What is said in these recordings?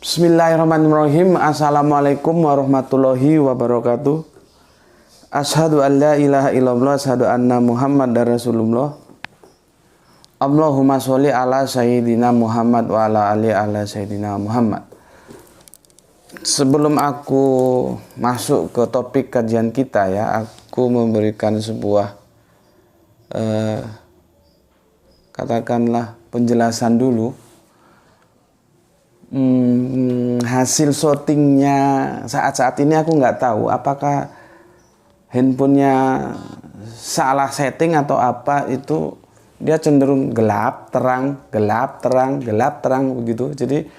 Bismillahirrahmanirrahim. Assalamualaikum warahmatullahi wabarakatuh. Asyhadu an la ilaha illallah, asyhadu anna Muhammadar Rasulullah. Allahumma sholli ala sayyidina Muhammad wa ala sayyidina Muhammad. Sebelum aku masuk ke topik kajian kita ya, aku memberikan sebuah katakanlah penjelasan dulu. Hasil shootingnya saat-saat ini aku nggak tahu apakah handphonenya salah setting atau apa, itu dia cenderung gelap terang gelap terang gelap terang begitu. Jadi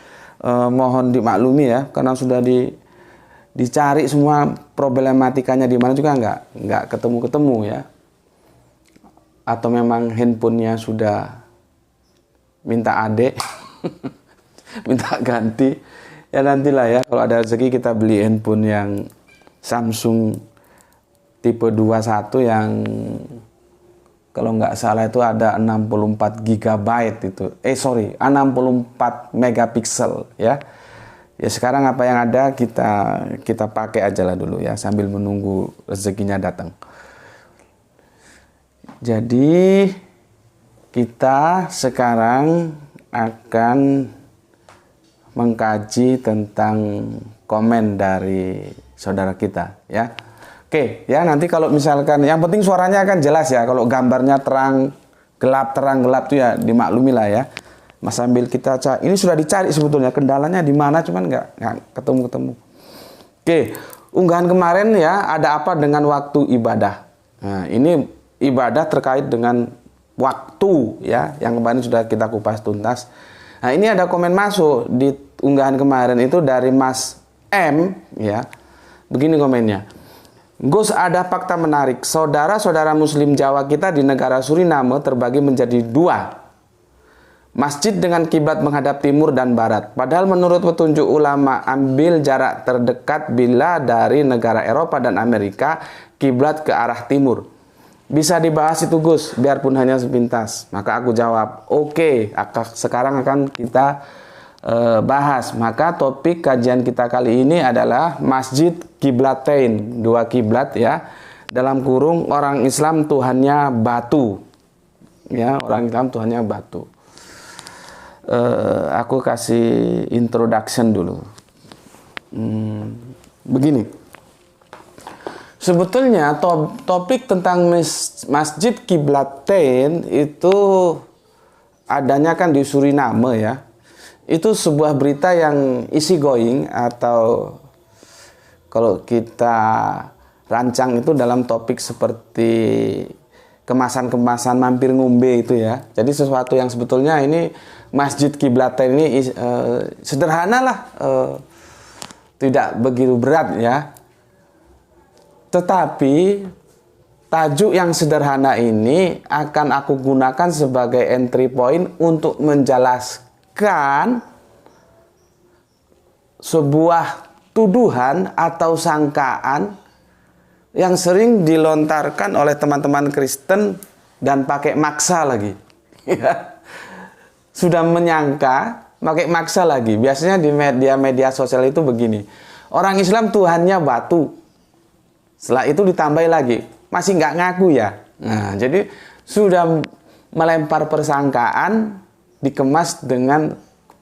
mohon dimaklumi ya, karena sudah dicari semua problematikanya di mana juga nggak ketemu ya, atau memang handphonenya sudah minta adek minta ganti ya, nantilah ya, kalau ada rezeki kita beli handphone yang Samsung tipe 21 yang kalau nggak salah itu ada 64 GB itu 64 megapiksel ya. Ya sekarang apa yang ada kita pakai aja lah dulu ya, sambil menunggu rezekinya datang. Jadi kita sekarang akan mengkaji tentang komen dari saudara kita ya. Oke ya, nanti kalau misalkan yang penting suaranya akan jelas ya. Kalau gambarnya terang gelap tuh ya dimaklumi lah ya. Mas, sambil kita cari, ini sudah dicari sebetulnya kendalanya di mana, cuman nggak ketemu. Oke, unggahan kemarin ya, ada apa dengan waktu ibadah. Nah ini ibadah terkait dengan waktu ya, yang kemarin sudah kita kupas tuntas. Nah ini ada komen masuk di unggahan kemarin itu dari Mas M ya. Begini komennya. Gus, ada fakta menarik. Saudara-saudara muslim Jawa kita di negara Suriname terbagi menjadi dua. Masjid dengan kiblat menghadap timur dan barat. Padahal menurut petunjuk ulama, ambil jarak terdekat bila dari negara Eropa dan Amerika, kiblat ke arah timur. Bisa dibahas itu Gus, biarpun hanya sepintas. Maka aku jawab, oke, sekarang akan kita bahas. Maka topik kajian kita kali ini adalah Masjid Kiblatain, dua kiblat ya. Dalam kurung orang Islam Tuhannya batu. Ya, orang Islam Tuhannya batu. Aku kasih introduction dulu. Begini. Sebetulnya topik tentang Masjid Kiblatain itu adanya kan di Suriname ya. Itu sebuah berita yang easy going, atau kalau kita rancang itu dalam topik seperti kemasan-kemasan mampir ngombe itu ya. Jadi sesuatu yang sebetulnya ini Masjid Kiblatain ini sederhana lah, tidak begitu berat ya. Tetapi tajuk yang sederhana ini akan aku gunakan sebagai entry point untuk menjelaskan sebuah tuduhan atau sangkaan yang sering dilontarkan oleh teman-teman Kristen dan pakai maksa lagi. Sudah menyangka, pakai maksa lagi. Biasanya di media sosial itu begini. Orang Islam Tuhannya batu. Setelah itu ditambah lagi, masih nggak ngaku ya. Nah, jadi sudah melempar persangkaan, dikemas dengan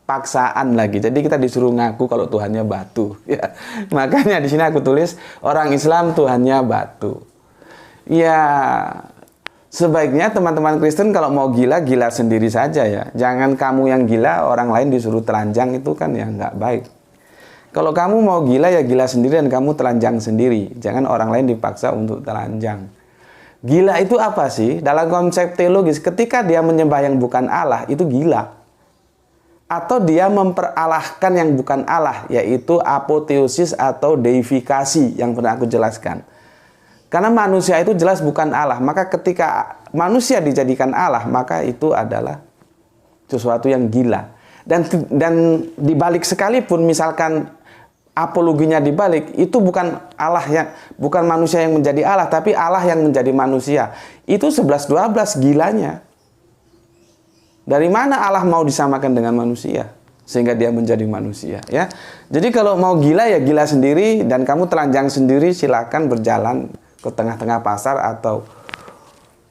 paksaan lagi. Jadi kita disuruh ngaku kalau Tuhannya batu. Ya. Makanya di sini aku tulis orang Islam Tuhannya batu. Ya, sebaiknya teman-teman Kristen kalau mau gila sendiri saja ya. Jangan kamu yang gila, orang lain disuruh telanjang, itu kan ya nggak baik. Kalau kamu mau gila ya gila sendiri dan kamu telanjang sendiri. Jangan orang lain dipaksa untuk telanjang. Gila itu apa sih? Dalam konsep teologis, ketika dia menyembah yang bukan Allah, itu gila. Atau dia memperalahkan yang bukan Allah, yaitu apoteosis atau deifikasi yang pernah aku jelaskan. Karena manusia itu jelas bukan Allah. Maka ketika manusia dijadikan Allah, maka itu adalah sesuatu yang gila. Dan dibalik sekalipun misalkan apologinya dibalik, itu bukan Allah yang, bukan manusia yang menjadi Allah, tapi Allah yang menjadi manusia. Itu 11-12 gilanya. Dari mana Allah mau disamakan dengan manusia? sehingga dia menjadi manusia, ya. Jadi kalau mau gila ya gila sendiri, dan kamu telanjang sendiri, silakan berjalan ke tengah-tengah pasar atau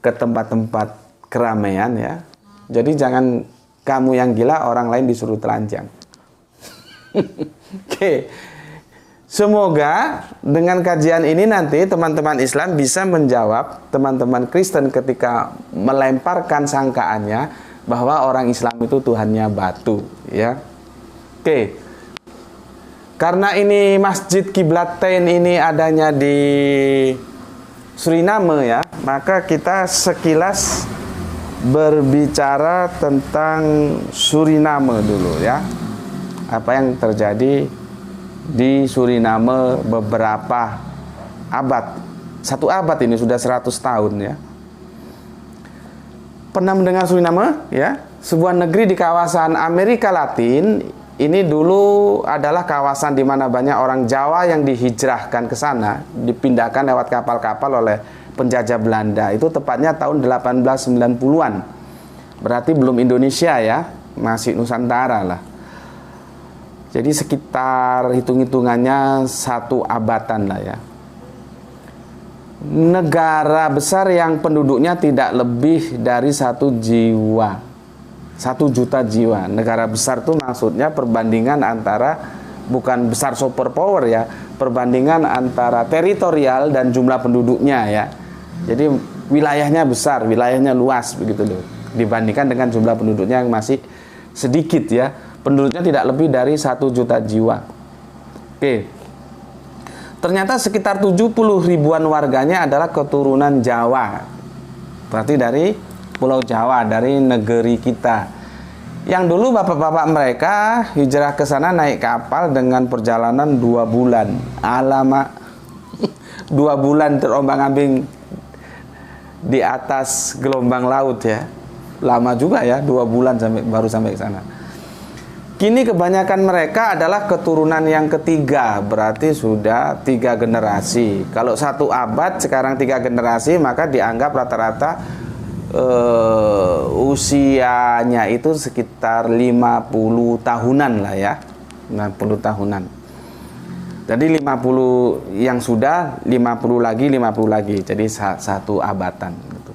ke tempat-tempat keramaian, ya. Jadi jangan kamu yang gila, orang lain disuruh telanjang. Oke. Semoga dengan kajian ini nanti teman-teman Islam bisa menjawab teman-teman Kristen ketika melemparkan sangkaannya bahwa orang Islam itu Tuhannya batu, ya. Oke. Karena ini Masjid Kiblatain ini adanya di Suriname, ya, maka kita sekilas berbicara tentang Suriname dulu, ya. Apa yang terjadi di Suriname beberapa abad. 1 abad ini sudah 100 tahun, ya. Pernah mendengar Suriname, ya? Sebuah negeri di kawasan Amerika Latin. Ini dulu adalah kawasan di mana banyak orang Jawa yang dihijrahkan ke sana, dipindahkan lewat kapal-kapal oleh penjajah Belanda. Itu tepatnya tahun 1890-an. Berarti belum Indonesia, ya, masih Nusantara lah. Jadi sekitar hitung-hitungannya 1 abadan lah, ya. Negara besar yang penduduknya tidak lebih dari 1 jiwa. 1 juta jiwa. Negara besar itu maksudnya perbandingan antara, bukan besar superpower, ya, perbandingan antara teritorial dan jumlah penduduknya, ya. Jadi wilayahnya besar, wilayahnya luas begitu loh, dibandingkan dengan jumlah penduduknya yang masih sedikit, ya. Penduduknya tidak lebih dari 1 juta jiwa. Oke. Ternyata sekitar 70 ribuan warganya adalah keturunan Jawa. Berarti dari Pulau Jawa, dari negeri kita. Yang dulu bapak-bapak mereka hijrah ke sana naik kapal dengan perjalanan 2 bulan. Alamak, 2 bulan terombang-ambing di atas gelombang laut, ya. Lama juga, ya, 2 bulan baru sampai ke sana. Kini kebanyakan mereka adalah keturunan yang ketiga, berarti sudah 3 generasi. Kalau 1 abad, sekarang 3 generasi, maka dianggap rata-rata usianya itu sekitar 50 tahunan lah, ya. 50 tahunan. Jadi 50 yang sudah, 50 lagi, 50 lagi. Jadi 1 abadan gitu.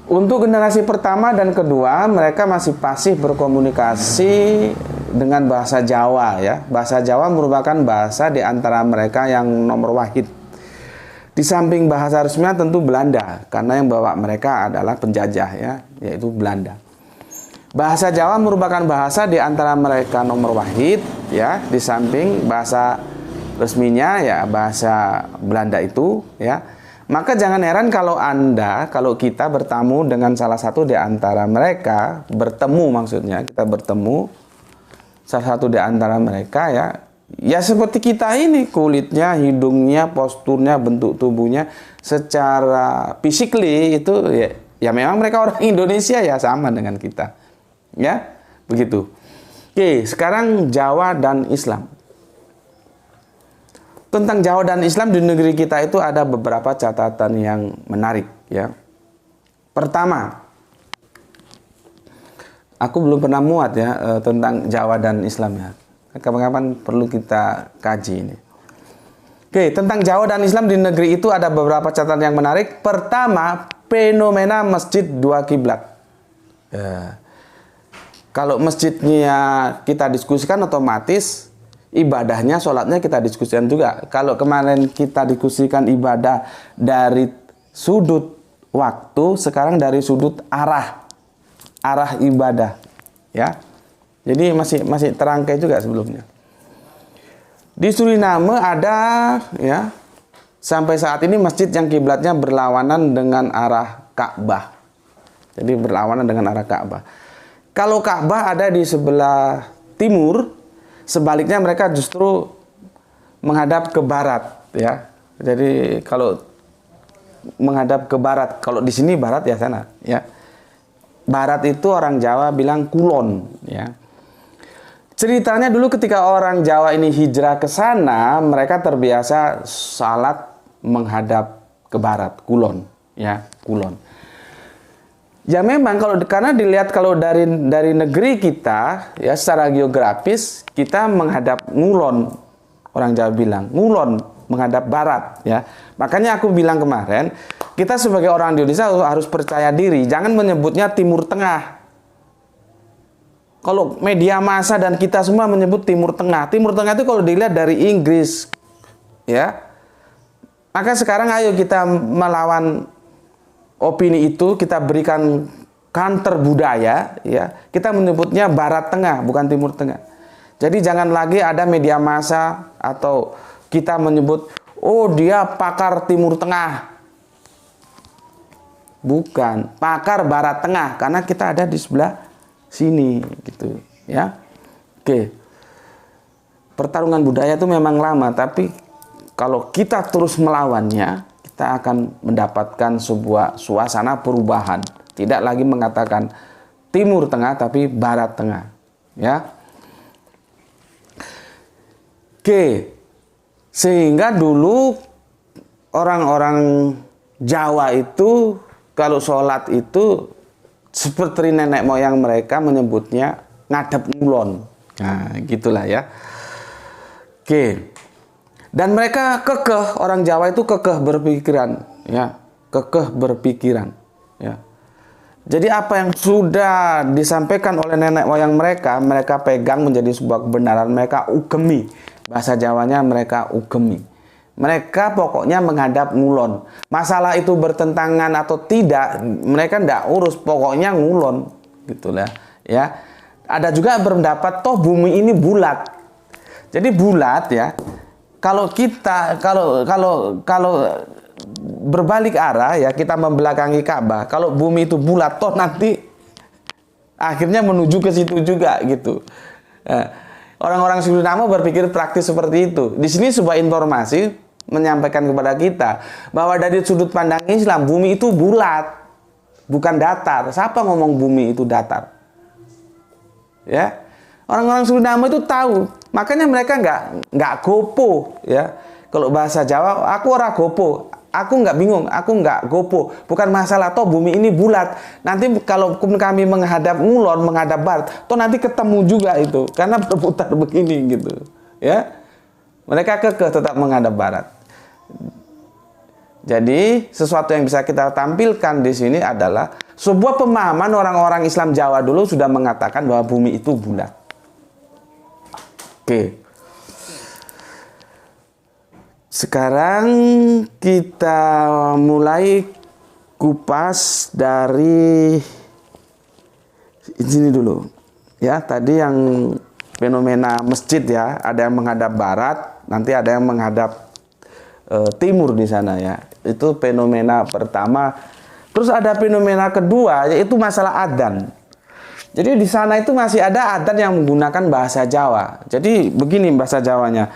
Untuk generasi pertama dan kedua, mereka masih pasif berkomunikasi dengan bahasa Jawa, ya. Bahasa Jawa merupakan bahasa di antara mereka yang nomor wahid. Di samping bahasa resminya tentu Belanda, karena yang bawa mereka adalah penjajah, ya, yaitu Belanda. Bahasa Jawa merupakan bahasa di antara mereka nomor wahid, ya, di samping bahasa resminya, ya, bahasa Belanda itu, ya. Maka jangan heran kalau kita bertemu dengan salah satu di antara mereka, maksudnya kita bertemu salah satu di antara mereka, ya. Ya seperti kita ini, kulitnya, hidungnya, posturnya, bentuk tubuhnya secara physically itu, ya memang mereka orang Indonesia, ya, sama dengan kita, ya, begitu. Oke, sekarang Jawa dan Islam. Tentang Jawa dan Islam di negeri kita itu ada beberapa catatan yang menarik, ya. Pertama, aku belum pernah muat, ya, tentang Jawa dan Islam, ya. Kapan-kapan perlu kita kaji ini. Oke, tentang Jawa dan Islam di negeri itu ada beberapa catatan yang menarik. Pertama, fenomena masjid 2 kiblat. Ya. Kalau masjidnya kita diskusikan, otomatis ibadahnya, sholatnya kita diskusikan juga. Kalau kemarin kita diskusikan ibadah dari sudut waktu, sekarang dari sudut arah ibadah, ya. Jadi masih terangkai juga sebelumnya. Di Suriname ada, ya, sampai saat ini masjid yang kiblatnya berlawanan dengan arah Ka'bah. Jadi berlawanan dengan arah Ka'bah. Kalau Ka'bah ada di sebelah timur, sebaliknya mereka justru menghadap ke barat, ya. Jadi kalau menghadap ke barat, kalau di sini barat, ya, sana, ya. Barat itu orang Jawa bilang kulon, ya. Ceritanya dulu ketika orang Jawa ini hijrah ke sana, mereka terbiasa salat menghadap ke barat, kulon, ya, kulon. Ya memang karena dilihat kalau dari negeri kita ya secara geografis kita menghadap ngulon, orang Jawa bilang ngulon, menghadap barat ya. Makanya aku bilang kemarin, kita sebagai orang Indonesia harus percaya diri, jangan menyebutnya Timur Tengah. Kalau media massa dan kita semua menyebut Timur Tengah. Timur Tengah itu kalau dilihat dari Inggris ya. Maka sekarang ayo kita melawan opini itu, kita berikan counter budaya ya. Kita menyebutnya Barat Tengah bukan Timur Tengah. Jadi jangan lagi ada media massa atau kita menyebut oh dia pakar Timur Tengah. Bukan, pakar Barat Tengah karena kita ada di sebelah sini gitu ya. Oke. Pertarungan budaya itu memang lama, tapi kalau kita terus melawannya, kita akan mendapatkan sebuah suasana perubahan. Tidak lagi mengatakan Timur Tengah, tapi Barat Tengah. Ya. Oke. Sehingga dulu orang-orang Jawa itu, kalau sholat itu, seperti nenek moyang mereka menyebutnya ngadep ngulon. Nah, gitulah ya. Oke. Dan mereka kekeh, orang Jawa itu kekeh berpikiran, ya, kekeh berpikiran, ya. Jadi apa yang sudah disampaikan oleh nenek moyang mereka, mereka pegang menjadi sebuah kebenaran, mereka ugemi. Bahasa Jawanya mereka ugemi. Mereka pokoknya menghadap ngulon. Masalah itu bertentangan atau tidak, mereka tidak urus, pokoknya ngulon, gitulah, ya. Ada juga berpendapat toh bumi ini bulat. Jadi bulat ya. Kalau kita kalau berbalik arah ya, kita membelakangi Ka'bah, kalau bumi itu bulat toh nanti akhirnya menuju ke situ juga gitu. Orang-orang suku Namo berpikir praktis seperti itu. Di sini sebuah informasi menyampaikan kepada kita bahwa dari sudut pandang Islam bumi itu bulat, bukan datar. Siapa ngomong bumi itu datar? Ya. Orang-orang suku Namo itu tahu, makanya mereka nggak gopo ya. Kalau bahasa Jawa, aku ora gopo, aku nggak bingung, aku nggak gopo. Bukan masalah toh bumi ini bulat. Nanti kalau kami menghadap ngulon, menghadap barat, toh nanti ketemu juga itu, karena berputar begini gitu, ya. Mereka kekeh tetap menghadap barat. Jadi sesuatu yang bisa kita tampilkan di sini adalah sebuah pemahaman orang-orang Islam Jawa dulu sudah mengatakan bahwa bumi itu bulat. Oke. Sekarang kita mulai kupas dari sini dulu. Ya, tadi yang fenomena masjid ya, ada yang menghadap barat, nanti ada yang menghadap timur di sana ya. Itu fenomena pertama. Terus ada fenomena kedua, yaitu masalah adzan. Jadi di sana itu masih ada adzan yang menggunakan bahasa Jawa. Jadi begini bahasa Jawanya,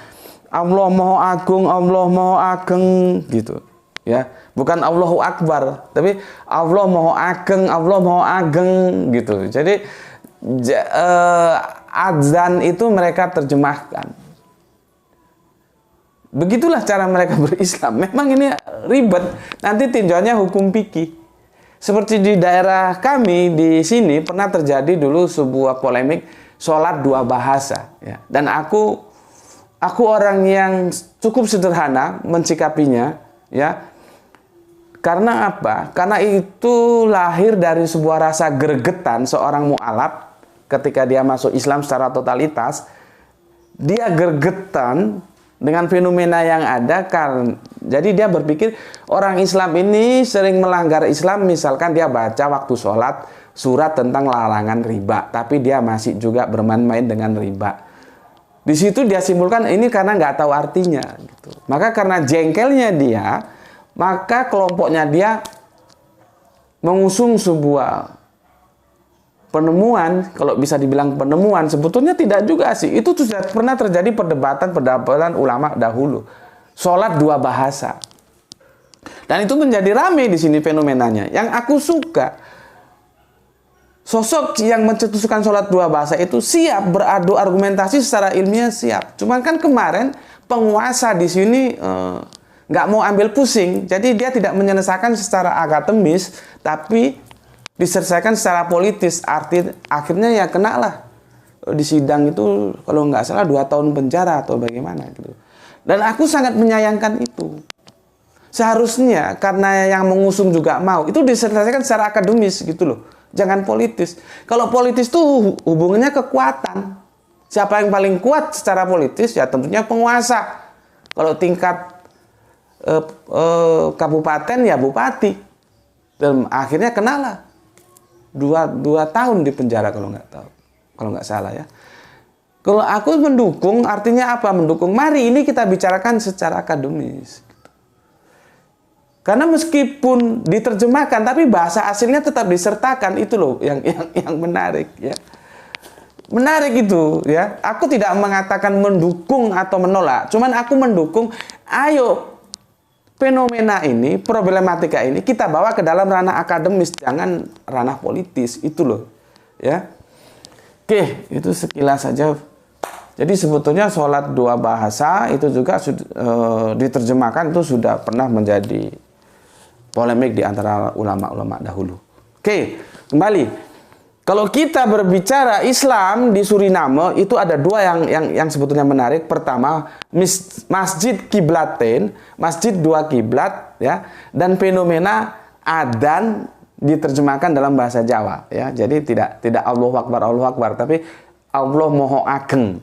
Allah Maha Agung, Allah Maha Ageng gitu. Ya, bukan Allahu Akbar, tapi Allah Maha Ageng, Allah Maha Ageng gitu. Jadi adzan itu mereka terjemahkan. Begitulah cara mereka berislam. Memang ini ribet. Nanti tinjauannya hukum fikih. Seperti di daerah kami di sini pernah terjadi dulu sebuah polemik sholat dua bahasa. Ya. Dan aku orang yang cukup sederhana mensikapinya, ya. Karena apa? Karena itu lahir dari sebuah rasa gregetan seorang mu'alaf ketika dia masuk Islam secara totalitas. Dia gregetan dengan fenomena yang ada, jadi dia berpikir orang Islam ini sering melanggar Islam, misalkan dia baca waktu sholat surat tentang larangan riba, tapi dia masih juga bermain-main dengan riba. Di situ dia simpulkan ini karena nggak tahu artinya. Gitu. Maka karena jengkelnya dia, maka kelompoknya dia mengusung sebuah penemuan, kalau bisa dibilang penemuan, sebetulnya tidak juga sih. Itu sudah pernah terjadi perdebatan ulama dahulu. Sholat dua bahasa. Dan itu menjadi ramai di sini fenomenanya. Yang aku suka, sosok yang mencetuskan sholat dua bahasa itu siap beradu argumentasi secara ilmiah, siap. Cuman kan kemarin penguasa di sini nggak mau ambil pusing. Jadi dia tidak menyelesaikan secara akademis, tapi diselesaikan secara politis, akhirnya ya kena lah di sidang itu kalau nggak salah 2 tahun penjara atau bagaimana gitu. Dan aku sangat menyayangkan itu. Seharusnya karena yang mengusung juga mau, itu diselesaikan secara akademis gitu loh. Jangan politis. Kalau politis tuh hubungannya kekuatan. Siapa yang paling kuat secara politis ya tentunya penguasa. Kalau tingkat kabupaten ya bupati. Dan akhirnya kenalah 2 tahun di penjara kalau nggak salah ya. Kalau aku mendukung, artinya apa? Mendukung. Mari ini kita bicarakan secara akademis. Karena meskipun diterjemahkan, tapi bahasa aslinya tetap disertakan, itu loh yang menarik ya. Menarik itu ya. Aku tidak mengatakan mendukung atau menolak, cuman aku mendukung. Ayo fenomena ini, problematika ini kita bawa ke dalam ranah akademis, jangan ranah politis, itu loh ya. Oke, itu sekilas saja. Jadi sebetulnya sholat 2 bahasa itu juga diterjemahkan itu sudah pernah menjadi polemik di antara ulama-ulama dahulu. Oke, kembali. Kalau kita berbicara Islam di Suriname itu ada 2 yang sebetulnya menarik. Pertama, Masjid Kiblatain, masjid 2 kiblat ya, dan fenomena adzan diterjemahkan dalam bahasa Jawa ya. Jadi tidak Allahu Akbar, tapi Allah Moho Ageng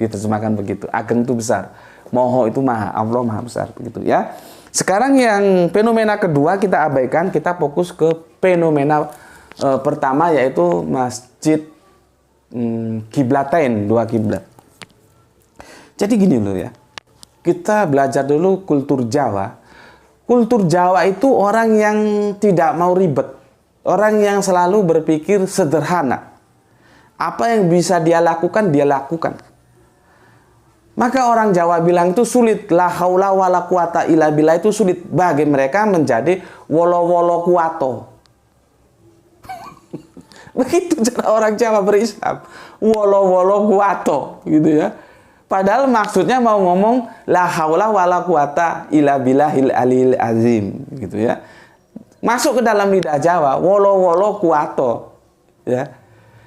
diterjemahkan begitu. Ageng itu besar. Moho itu maha, Allah maha besar begitu ya. Sekarang yang fenomena kedua kita abaikan, kita fokus ke fenomena pertama yaitu Masjid Kiblatain, 2 kiblat. Jadi gini loh ya, kita belajar dulu kultur Jawa. Kultur Jawa itu orang yang tidak mau ribet, orang yang selalu berpikir sederhana. Apa yang bisa dia lakukan, dia lakukan. Maka orang Jawa bilang itu sulit, la haula wala quwata illa billah, itu sulit bagi mereka menjadi wolo-wolo kuato. Begitu cara orang Jawa berislam, wolo-wolo kuato gitu ya. Padahal maksudnya mau ngomong la haula wala quwata illa billahil aliyil azim gitu ya. Masuk ke dalam lidah Jawa, wolo-wolo kuato ya.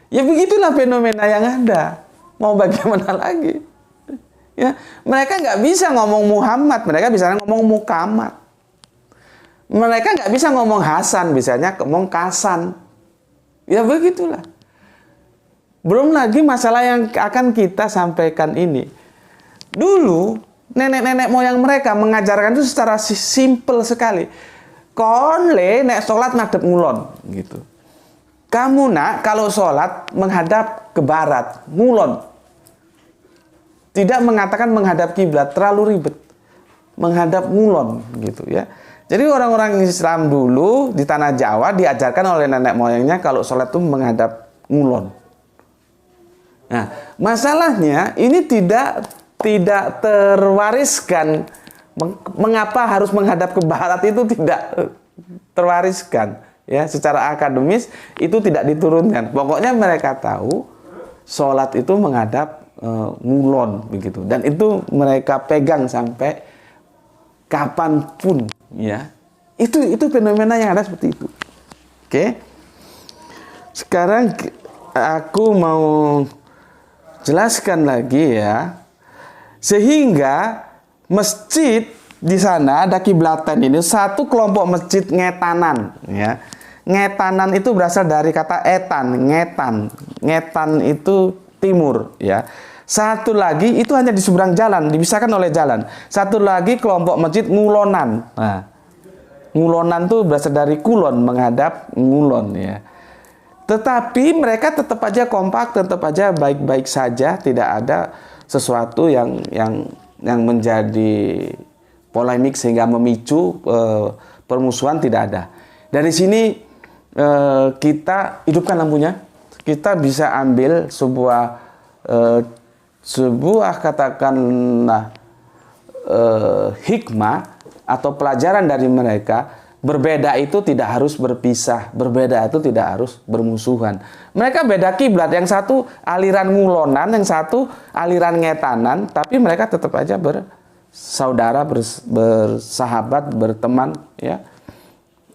Ya begitulah fenomena yang ada. Mau bagaimana lagi? Ya, mereka nggak bisa ngomong Muhammad, mereka bisa ngomong Muhammad. Mereka nggak bisa ngomong Hasan, bisanya ngomong Kasan. Ya begitulah. Belum lagi masalah yang akan kita sampaikan ini. Dulu nenek-nenek moyang mereka mengajarkan itu secara simpel sekali. Konle nek sholat ngadep ngulon gitu. Kamu nak kalau sholat menghadap ke barat, ngulon. Tidak mengatakan menghadap kiblat, terlalu ribet. Menghadap ngulon gitu ya. Jadi orang-orang Islam dulu di tanah Jawa diajarkan oleh nenek moyangnya kalau sholat itu menghadap ngulon. Nah, masalahnya ini tidak terwariskan. Mengapa harus menghadap ke barat itu tidak terwariskan ya, secara akademis itu tidak diturunkan. Pokoknya mereka tahu sholat itu menghadap ngulon begitu, dan itu mereka pegang sampai kapanpun ya. Itu fenomena yang ada seperti itu. Oke. Sekarang aku mau jelaskan lagi ya. Sehingga masjid di sana ada Kiblatain ini satu kelompok masjid ngetanan ya. Ngetanan itu berasal dari kata etan, ngetan. Ngetan itu timur ya. Satu lagi itu hanya di seberang jalan, dipisahkan oleh jalan. Satu lagi kelompok masjid ngulonan. Nah, ngulonan itu berasal dari kulon, menghadap ngulon ya. Tetapi mereka tetap aja kompak, tetap aja baik-baik saja, tidak ada sesuatu yang menjadi polemik sehingga memicu permusuhan, tidak ada. Dari sini kita hidupkan lampunya, kita bisa ambil sebuah katakanlah hikmah atau pelajaran dari mereka. Berbeda itu tidak harus berpisah, berbeda itu tidak harus bermusuhan. Mereka beda kiblat, yang satu aliran ngulonan, yang satu aliran ngetanan, tapi mereka tetap aja bersaudara, bersahabat, berteman ya.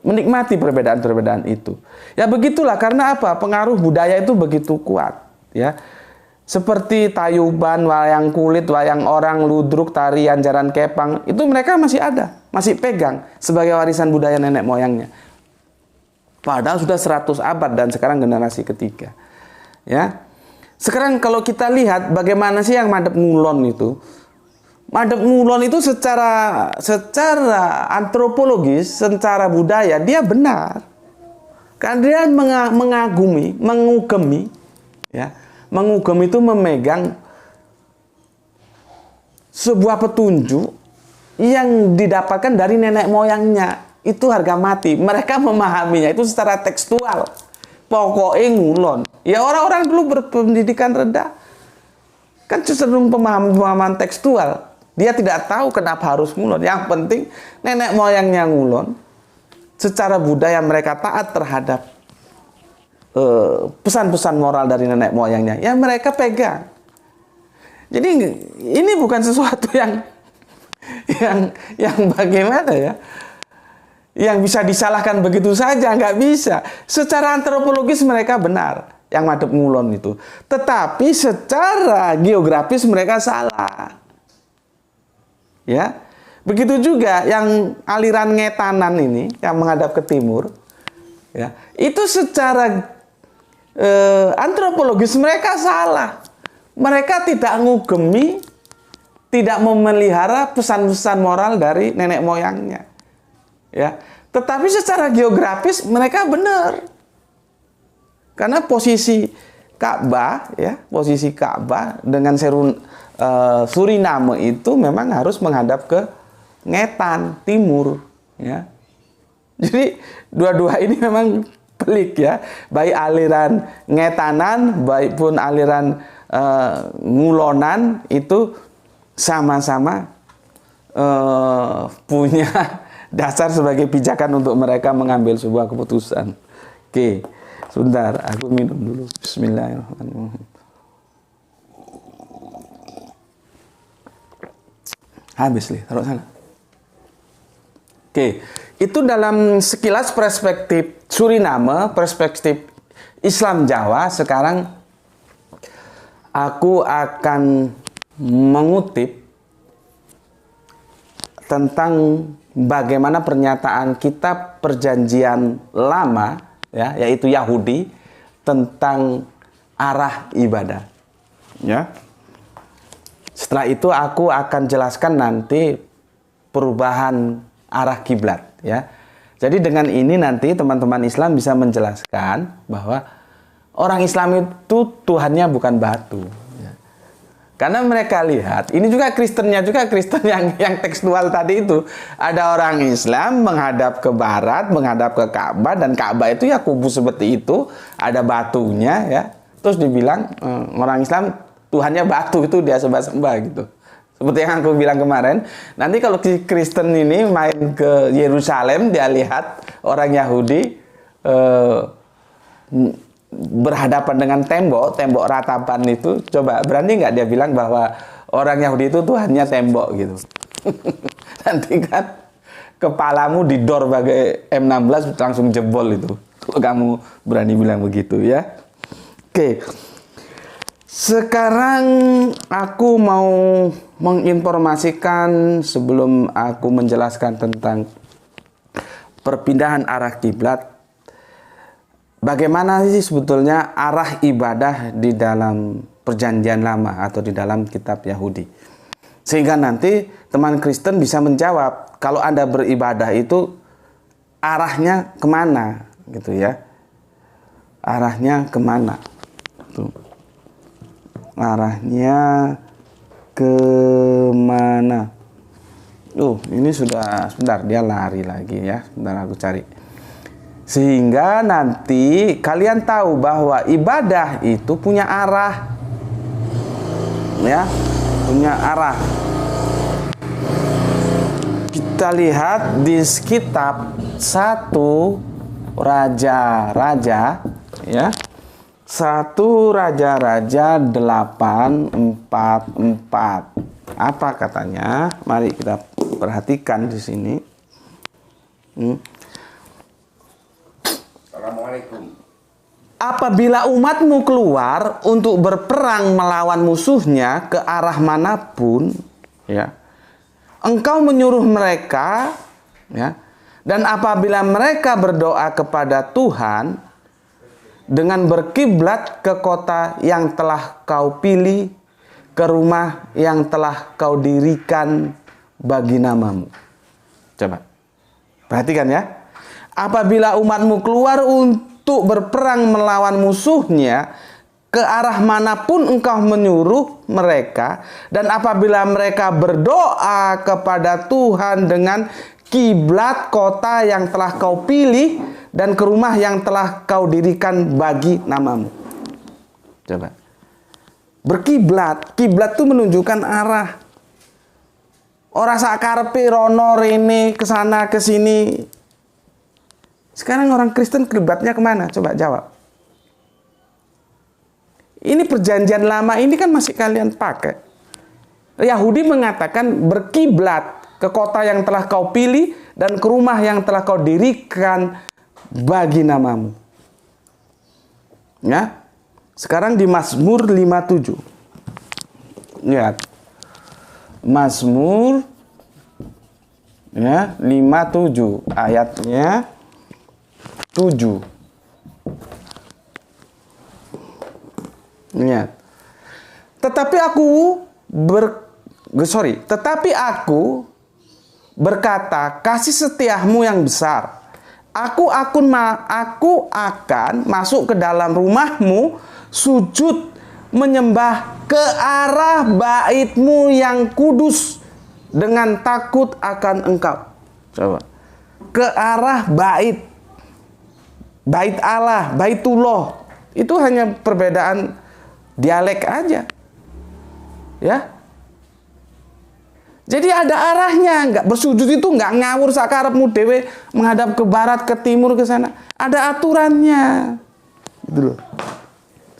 menikmati perbedaan-perbedaan itu. Ya begitulah, karena apa? Pengaruh budaya itu begitu kuat, ya. Seperti tayuban, wayang kulit, wayang orang, ludruk, tarian, jaran kepang, itu mereka masih ada, masih pegang sebagai warisan budaya nenek moyangnya. Padahal sudah 100 abad dan sekarang generasi ketiga. Ya. Sekarang kalau kita lihat bagaimana sih yang Madep Ngulon itu? Madep Ngulon itu secara antropologis, secara budaya dia benar. Karena dia mengagumi, mengugemi, ya. Mengugemi itu memegang sebuah petunjuk yang didapatkan dari nenek moyangnya. Itu harga mati. Mereka memahaminya itu secara tekstual. Pokoknya ngulon. Ya orang-orang dulu berpendidikan rendah kan cenderung pemahaman tekstual. Dia tidak tahu kenapa harus ngulon. Yang penting nenek moyangnya ngulon. Secara budaya mereka taat terhadap pesan-pesan moral dari nenek moyangnya. Ya mereka pegang. Jadi ini bukan sesuatu yang bagaimana ya? Yang bisa disalahkan begitu saja, nggak bisa. Secara antropologis mereka benar yang Madep Ngulon itu. Tetapi secara geografis mereka salah. Ya. Begitu juga yang aliran Ngetanan ini yang menghadap ke timur, ya. Itu secara antropologis mereka salah. Mereka tidak ngugemi, tidak memelihara pesan-pesan moral dari nenek moyangnya. Ya, tetapi secara geografis mereka benar. Karena posisi Ka'bah, ya, posisi Ka'bah dengan Suriname itu memang harus menghadap ke Ngetan timur, ya. Jadi dua-dua ini memang pelik, ya. Baik aliran Ngetanan, baik pun aliran Ngulonan itu sama-sama punya dasar sebagai pijakan untuk mereka mengambil sebuah keputusan. Oke, sebentar, aku minum dulu. Bismillahirrahmanirrahim. Habis nih, taruh sana. Oke, itu dalam sekilas perspektif Suriname, perspektif Islam Jawa. Sekarang aku akan mengutip tentang bagaimana pernyataan kitab Perjanjian Lama, ya, yaitu Yahudi, tentang arah ibadah. Ya. Setelah itu aku akan jelaskan nanti perubahan arah kiblat, ya. Jadi dengan ini nanti teman-teman Islam bisa menjelaskan bahwa orang Islam itu Tuhannya bukan batu. Karena mereka lihat, ini juga Kristennya juga, Kristen yang tekstual tadi itu. Ada orang Islam menghadap ke barat, menghadap ke Ka'bah, dan Ka'bah itu ya kubu seperti itu, ada batunya, ya. Terus dibilang orang Islam Tuhannya batu, itu dia sembah-sembah gitu. Seperti yang aku bilang kemarin, nanti kalau Kristen ini main ke Yerusalem, dia lihat orang Yahudi berhadapan dengan tembok ratapan itu, coba berani nggak dia bilang bahwa orang Yahudi itu Tuhannya tembok gitu. Nanti kan kepalamu didor bagai M16 langsung jebol itu, kalau kamu berani bilang begitu, ya. Oke, sekarang aku mau menginformasikan sebelum aku menjelaskan tentang perpindahan arah kiblat. Bagaimana sih sebetulnya arah ibadah di dalam Perjanjian Lama atau di dalam kitab Yahudi? Sehingga nanti teman Kristen bisa menjawab, kalau Anda beribadah itu arahnya kemana? Gitu ya. Arahnya kemana? Tuh. Arahnya kemana? Ini sudah, sebentar, dia lari lagi ya. Sebentar aku cari. Sehingga nanti kalian tahu bahwa ibadah itu punya arah, ya, punya arah. Kita lihat di kitab 1 Raja-Raja, ya, 1 Raja-Raja 8:4. Apa katanya? Mari kita perhatikan di sini. apabila umatmu keluar untuk berperang melawan musuhnya ke arah manapun, ya, engkau menyuruh mereka, ya, dan apabila mereka berdoa kepada Tuhan dengan berkiblat ke kota yang telah kau pilih, ke rumah yang telah kau dirikan bagi namamu. Coba perhatikan ya. Apabila umatmu keluar untuk berperang melawan musuhnya ke arah manapun engkau menyuruh mereka, dan apabila mereka berdoa kepada Tuhan dengan kiblat kota yang telah kau pilih dan ke rumah yang telah kau dirikan bagi namamu. Coba. Berkiblat, kiblat itu menunjukkan arah. Ora sakarepe rono rene kesana kesini. Sekarang orang Kristen kiblatnya kemana? Coba jawab. Ini perjanjian lama ini kan masih kalian pakai. Yahudi mengatakan berkiblat ke kota yang telah kau pilih dan ke rumah yang telah kau dirikan bagi namamu. Ya. Sekarang di Mazmur 57. Lihat. Mazmur ya 57 ayatnya 7. Lihat. Tetapi aku berkata, kasih setiamu yang besar. Aku akan masuk ke dalam rumahmu, sujud menyembah ke arah baitmu yang kudus dengan takut akan engkau. Coba. Ke arah bait Allah, baitullah. Itu hanya perbedaan dialek aja. Ya. Jadi ada arahnya, nggak bersujud itu nggak ngawur sakarepmu dewe menghadap ke barat, ke timur, ke sana. Ada aturannya. Gitu loh.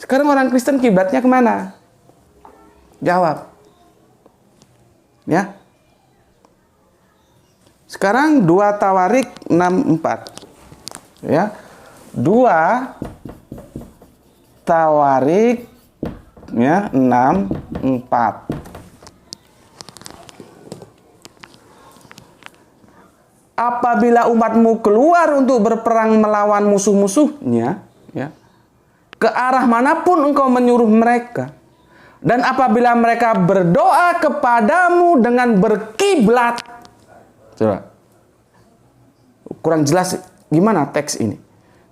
Sekarang orang Kristen kiblatnya kemana? Jawab. Ya. Sekarang 2 Tawarik 6:4. Ya. 2 Tawarik ya 6:4. Apabila umatmu keluar untuk berperang melawan musuh-musuhnya, ya, ke arah manapun engkau menyuruh mereka, dan apabila mereka berdoa kepadamu dengan berkiblat. Coba. Kurang jelas gimana teks ini.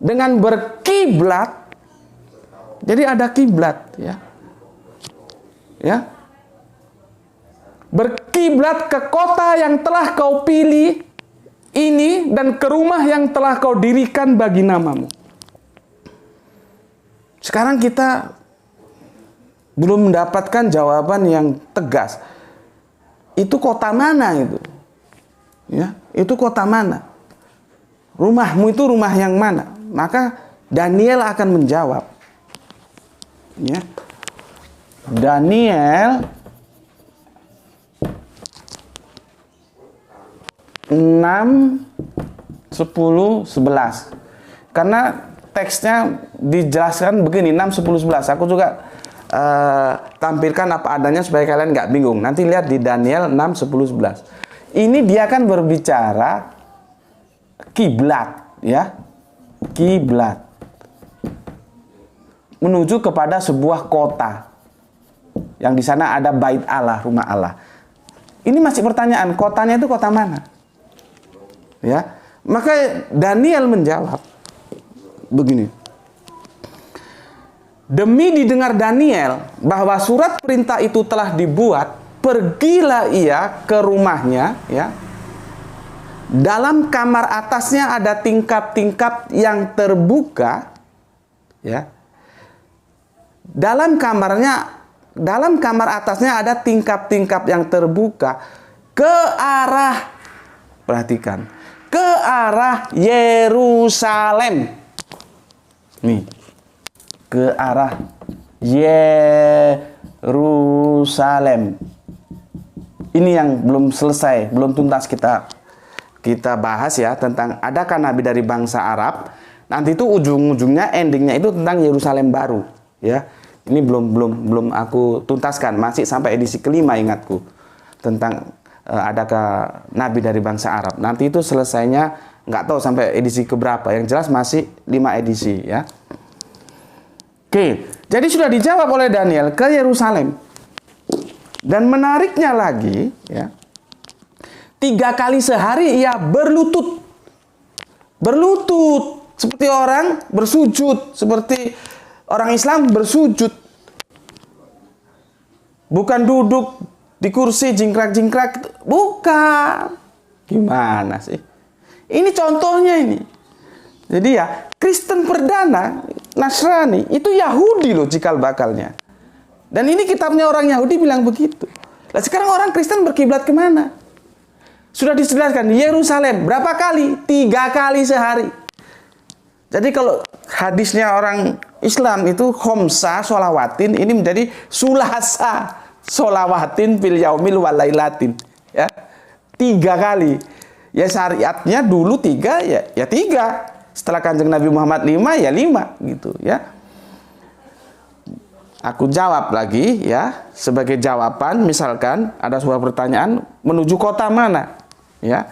Dengan berkiblat. Jadi ada kiblat, ya. Ya. Berkiblat ke kota yang telah kau pilih ini dan ke rumah yang telah kau dirikan bagi namamu. Sekarang kita belum mendapatkan jawaban yang tegas. Itu kota mana itu? Ya, itu kota mana? Rumahmu itu rumah yang mana? Maka Daniel akan menjawab. Ya. Daniel 6, 10, 11. Karena teksnya dijelaskan begini, 6, 10, 11. Aku juga tampilkan apa adanya supaya kalian nggak bingung. Nanti lihat di Daniel 6, 10, 11. Ini dia kan berbicara kiblat, ya. Kiblat. Menuju kepada sebuah kota. Yang di sana ada bait Allah, rumah Allah. Ini masih pertanyaan, kotanya itu kota mana? Ya, maka Daniel menjawab begini. Demi didengar Daniel bahwa surat perintah itu telah dibuat, pergilah ia ke rumahnya, ya. Dalam kamar atasnya ada tingkap-tingkap yang terbuka, ya. Dalam kamar atasnya ada tingkap-tingkap yang terbuka ke arah, perhatikan, ke arah Yerusalem. Nih, ke arah Yerusalem. Ini yang belum selesai, belum tuntas kita bahas ya, tentang adakah nabi dari bangsa Arab. Nanti itu ujung-ujungnya endingnya itu tentang Yerusalem baru, ya. Ini belum aku tuntaskan, masih sampai edisi kelima ingatku tentang adakah nabi dari bangsa Arab. Nanti itu selesainya nggak tahu sampai edisi keberapa. Yang jelas masih 5 edisi, ya. Oke, jadi sudah dijawab oleh Daniel ke Yerusalem. Dan menariknya lagi, ya, 3 kali sehari ia berlutut. Berlutut. Seperti orang bersujud. Seperti orang Islam bersujud. Bukan duduk di kursi jingkrak-jingkrak. Bukan. Gimana sih? Ini contohnya ini. Jadi ya, Kristen perdana, Nasrani, itu Yahudi loh cikal bakalnya. Dan ini kitabnya orang Yahudi bilang begitu. Nah sekarang orang Kristen berkiblat kemana? Sudah dijelaskan, Yerusalem. Berapa kali? 3 kali sehari. Jadi kalau hadisnya orang Islam itu khomsa sholawatin, ini menjadi sulasa sholawatin fil yaumil walailatin. Ya, 3 kali. Ya syariatnya dulu 3, ya 3. Setelah Kanjeng Nabi Muhammad 5, ya 5 gitu ya. Aku jawab lagi ya, sebagai jawaban misalkan ada sebuah pertanyaan, menuju kota mana? Ya.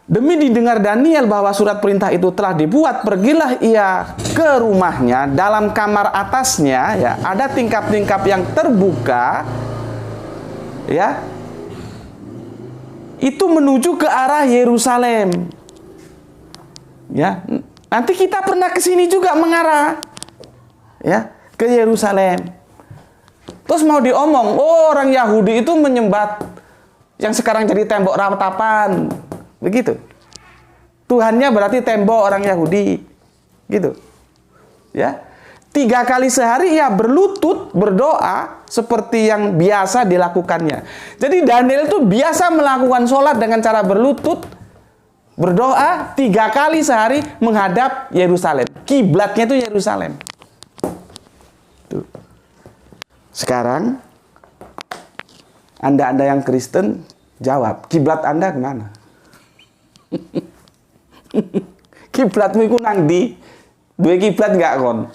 Demi didengar Daniel bahwa surat perintah itu telah dibuat, pergilah ia ke rumahnya. Dalam kamar atasnya ya ada tingkap-tingkap yang terbuka, ya. Itu menuju ke arah Yerusalem. Ya, nanti kita pernah ke sini juga mengarah, ya, ke Yerusalem. Terus mau diomong, oh orang Yahudi itu menyembah yang sekarang jadi tembok ratapan. Begitu. Tuhannya berarti tembok orang Yahudi. Gitu. Ya. 3 kali sehari ia berlutut berdoa seperti yang biasa dilakukannya. Jadi Daniel itu biasa melakukan sholat dengan cara berlutut berdoa 3 kali sehari menghadap Yerusalem. Kiblatnya itu Yerusalem. Tuh. Sekarang Anda yang Kristen jawab, kiblat Anda kemana? Kiblatmu iku nang ndi? Duwe kiblat enggak kon?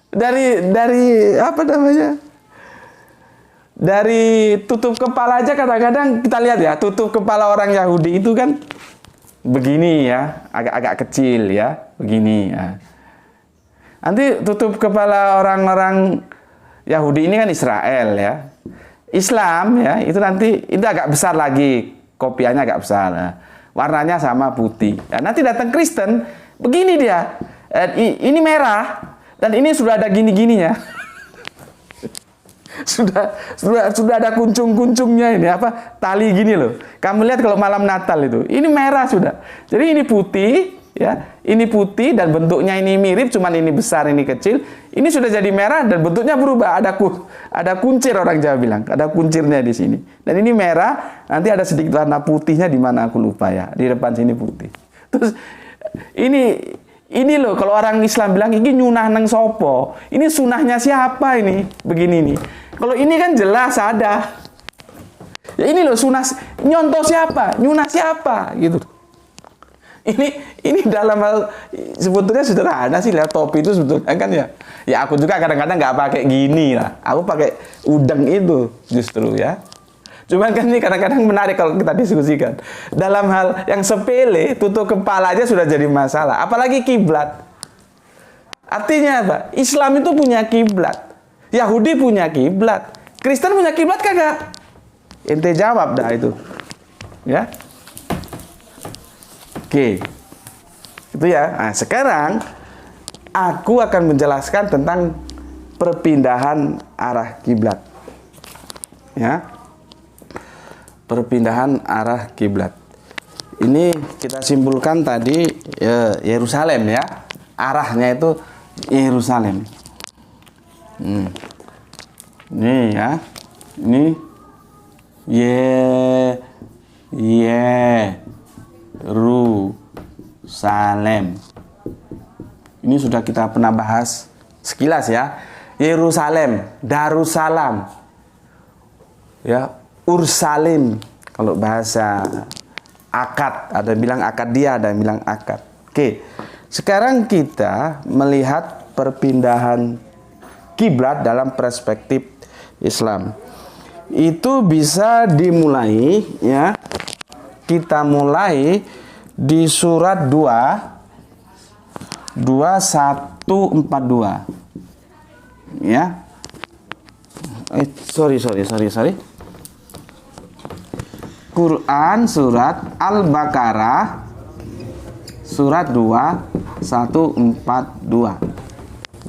Dari apa namanya? Dari tutup kepala aja kadang-kadang kita lihat ya, tutup kepala orang Yahudi itu kan begini ya, agak-agak kecil ya, begini ya. Nanti tutup kepala orang-orang Yahudi ini kan Israel ya. Islam ya, itu nanti itu agak besar lagi, kopiahnya agak besar. Nah, warnanya sama putih. Ya, nanti datang Kristen, begini dia. Ini merah dan ini sudah ada gini-gininya. sudah ada kuncung-kuncungnya ini apa? Tali gini loh. Kamu lihat kalau malam Natal itu. Ini merah sudah. Jadi ini putih ya. Ini putih dan bentuknya ini mirip, cuman ini besar, ini kecil. Ini sudah jadi merah dan bentuknya berubah. Ada kuncir orang Jawa bilang. Ada kuncirnya di sini. Dan ini merah, nanti ada sedikit warna putihnya di mana aku lupa ya. Di depan sini putih. Terus ini loh kalau orang Islam bilang ini nyunah nang sopo. Ini sunahnya siapa ini? Begini nih. Kalau ini kan jelas ada. Ya ini loh sunah nyontoh siapa? Nyunah siapa gitu. Ini dalam hal sebetulnya sederhana sih lah, topi itu sebetulnya kan ya. Ya aku juga kadang-kadang nggak pakai gini lah. Aku pakai udeng itu justru ya. Cuman kan ini kadang-kadang menarik kalau kita diskusikan. Dalam hal yang sepele, tutup kepala aja sudah jadi masalah. Apalagi kiblat. Artinya apa? Islam itu punya kiblat. Yahudi punya kiblat. Kristen punya kiblat kagak? Ente jawab dah itu. Ya. Oke. Itu ya. Nah, sekarang aku akan menjelaskan tentang perpindahan arah kiblat. Ya. Perpindahan arah kiblat. Ini kita simpulkan tadi Yerusalem ya. Arahnya itu Yerusalem. Ini ya. Ini Yerusalem. Ini sudah kita pernah bahas sekilas ya. Yerusalem, Darussalam. Ya, Ursalim kalau bahasa akad, ada yang bilang akad dia, ada yang bilang akad. Oke, sekarang kita melihat perpindahan kiblat dalam perspektif Islam. Itu bisa dimulai, ya. Kita mulai di surat 2142. Ya. Sorry. Quran surat Al-Baqarah surat 2142.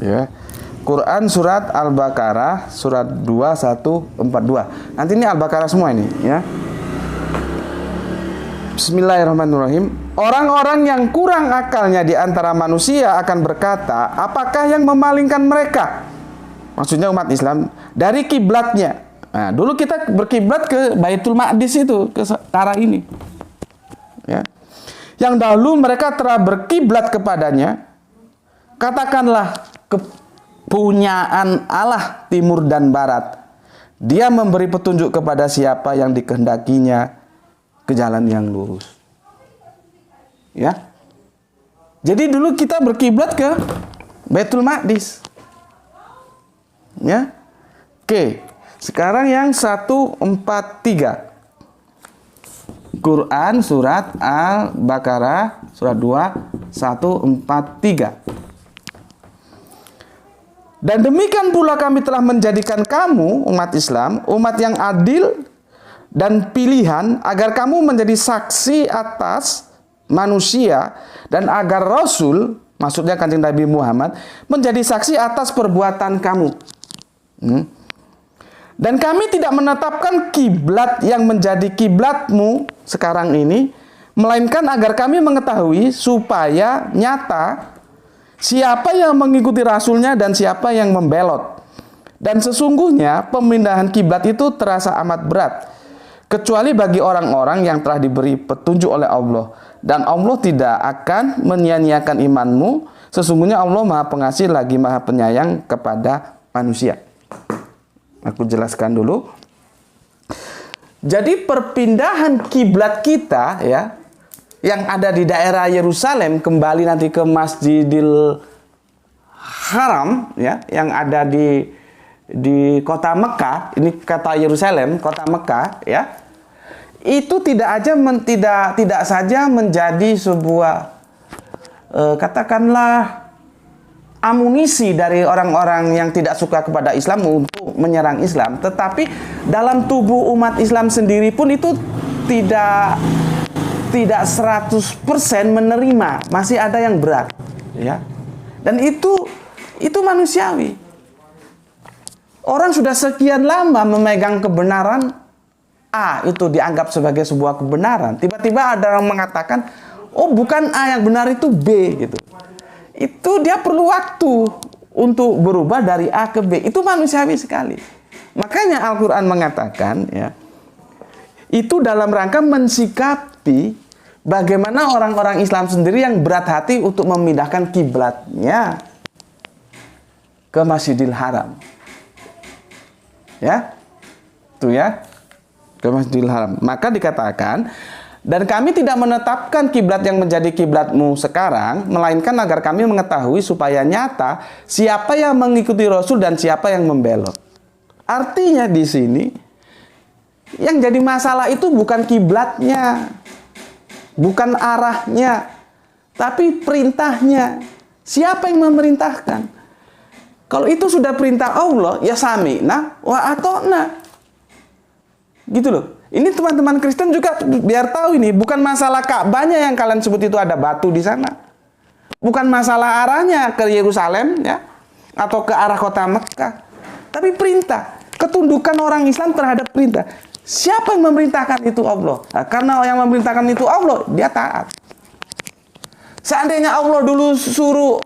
Ya. Quran surat Al-Baqarah surat 2142. Nanti ini Al-Baqarah semua ini, ya. Bismillahirrahmanirrahim. Orang-orang yang kurang akalnya di antara manusia akan berkata, apakah yang memalingkan mereka? Maksudnya umat Islam dari kiblatnya. Nah, dulu kita berkiblat ke Baitul Maqdis itu, ke arah ini. Ya. Yang dahulu mereka telah berkiblat kepadanya. Katakanlah, kepunyaan Allah timur dan barat. Dia memberi petunjuk kepada siapa yang dikehendakinya ke jalan yang lurus. Ya. Jadi dulu kita berkiblat ke Baitul Maqdis. Ya. Oke. Sekarang yang 143. Quran surat Al-Baqarah surat 2143. Dan demikian pula kami telah menjadikan kamu umat Islam, umat yang adil dan pilihan, agar kamu menjadi saksi atas manusia, dan agar Rasul, maksudnya Kanjeng Nabi Muhammad, menjadi saksi atas perbuatan kamu. Dan kami tidak menetapkan kiblat yang menjadi kiblatmu sekarang ini, melainkan agar kami mengetahui supaya nyata siapa yang mengikuti Rasulnya dan siapa yang membelot. Dan sesungguhnya pemindahan kiblat itu terasa amat berat, kecuali bagi orang-orang yang telah diberi petunjuk oleh Allah. Dan Allah tidak akan menyia-nyiakan imanmu. Sesungguhnya Allah Maha Pengasih lagi Maha Penyayang kepada manusia. Aku jelaskan dulu. Jadi perpindahan kiblat kita, ya, yang ada di daerah Yerusalem kembali nanti ke Masjidil Haram, ya, yang ada di kota Mekah. Ini kata Yerusalem, kota Mekah, ya. Itu tidak saja menjadi sebuah katakanlah amunisi dari orang-orang yang tidak suka kepada Islam untuk menyerang Islam, tetapi dalam tubuh umat Islam sendiri pun itu tidak 100% menerima, masih ada yang berat, ya. Dan itu manusiawi. Orang sudah sekian lama memegang kebenaran A, itu dianggap sebagai sebuah kebenaran. Tiba-tiba ada orang mengatakan, oh bukan A yang benar, itu B, gitu. Itu dia perlu waktu untuk berubah dari A ke B. Itu manusiawi sekali. Makanya Al-Quran mengatakan, ya, itu dalam rangka mensikapi bagaimana orang-orang Islam sendiri yang berat hati untuk memindahkan kiblatnya ke Masjidil Haram. Ya, itu ya, ke Masjidil Haram. Maka dikatakan, dan kami tidak menetapkan kiblat yang menjadi kiblatmu sekarang, melainkan agar kami mengetahui supaya nyata siapa yang mengikuti Rasul dan siapa yang membelot. Artinya di sini yang jadi masalah itu bukan kiblatnya, bukan arahnya, tapi perintahnya. Siapa yang memerintahkan? Kalau itu sudah perintah Allah, ya sami'na wa ata'na. Gitu loh. Ini teman-teman Kristen juga biar tahu ini, bukan masalah Ka'bahnya yang kalian sebut itu ada batu di sana. Bukan masalah arahnya ke Yerusalem, ya, atau ke arah kota Mekah. Tapi perintah, ketundukan orang Islam terhadap perintah. Siapa yang memerintahkan itu? Allah. Nah, karena yang memerintahkan itu Allah, dia taat. Seandainya Allah dulu suruh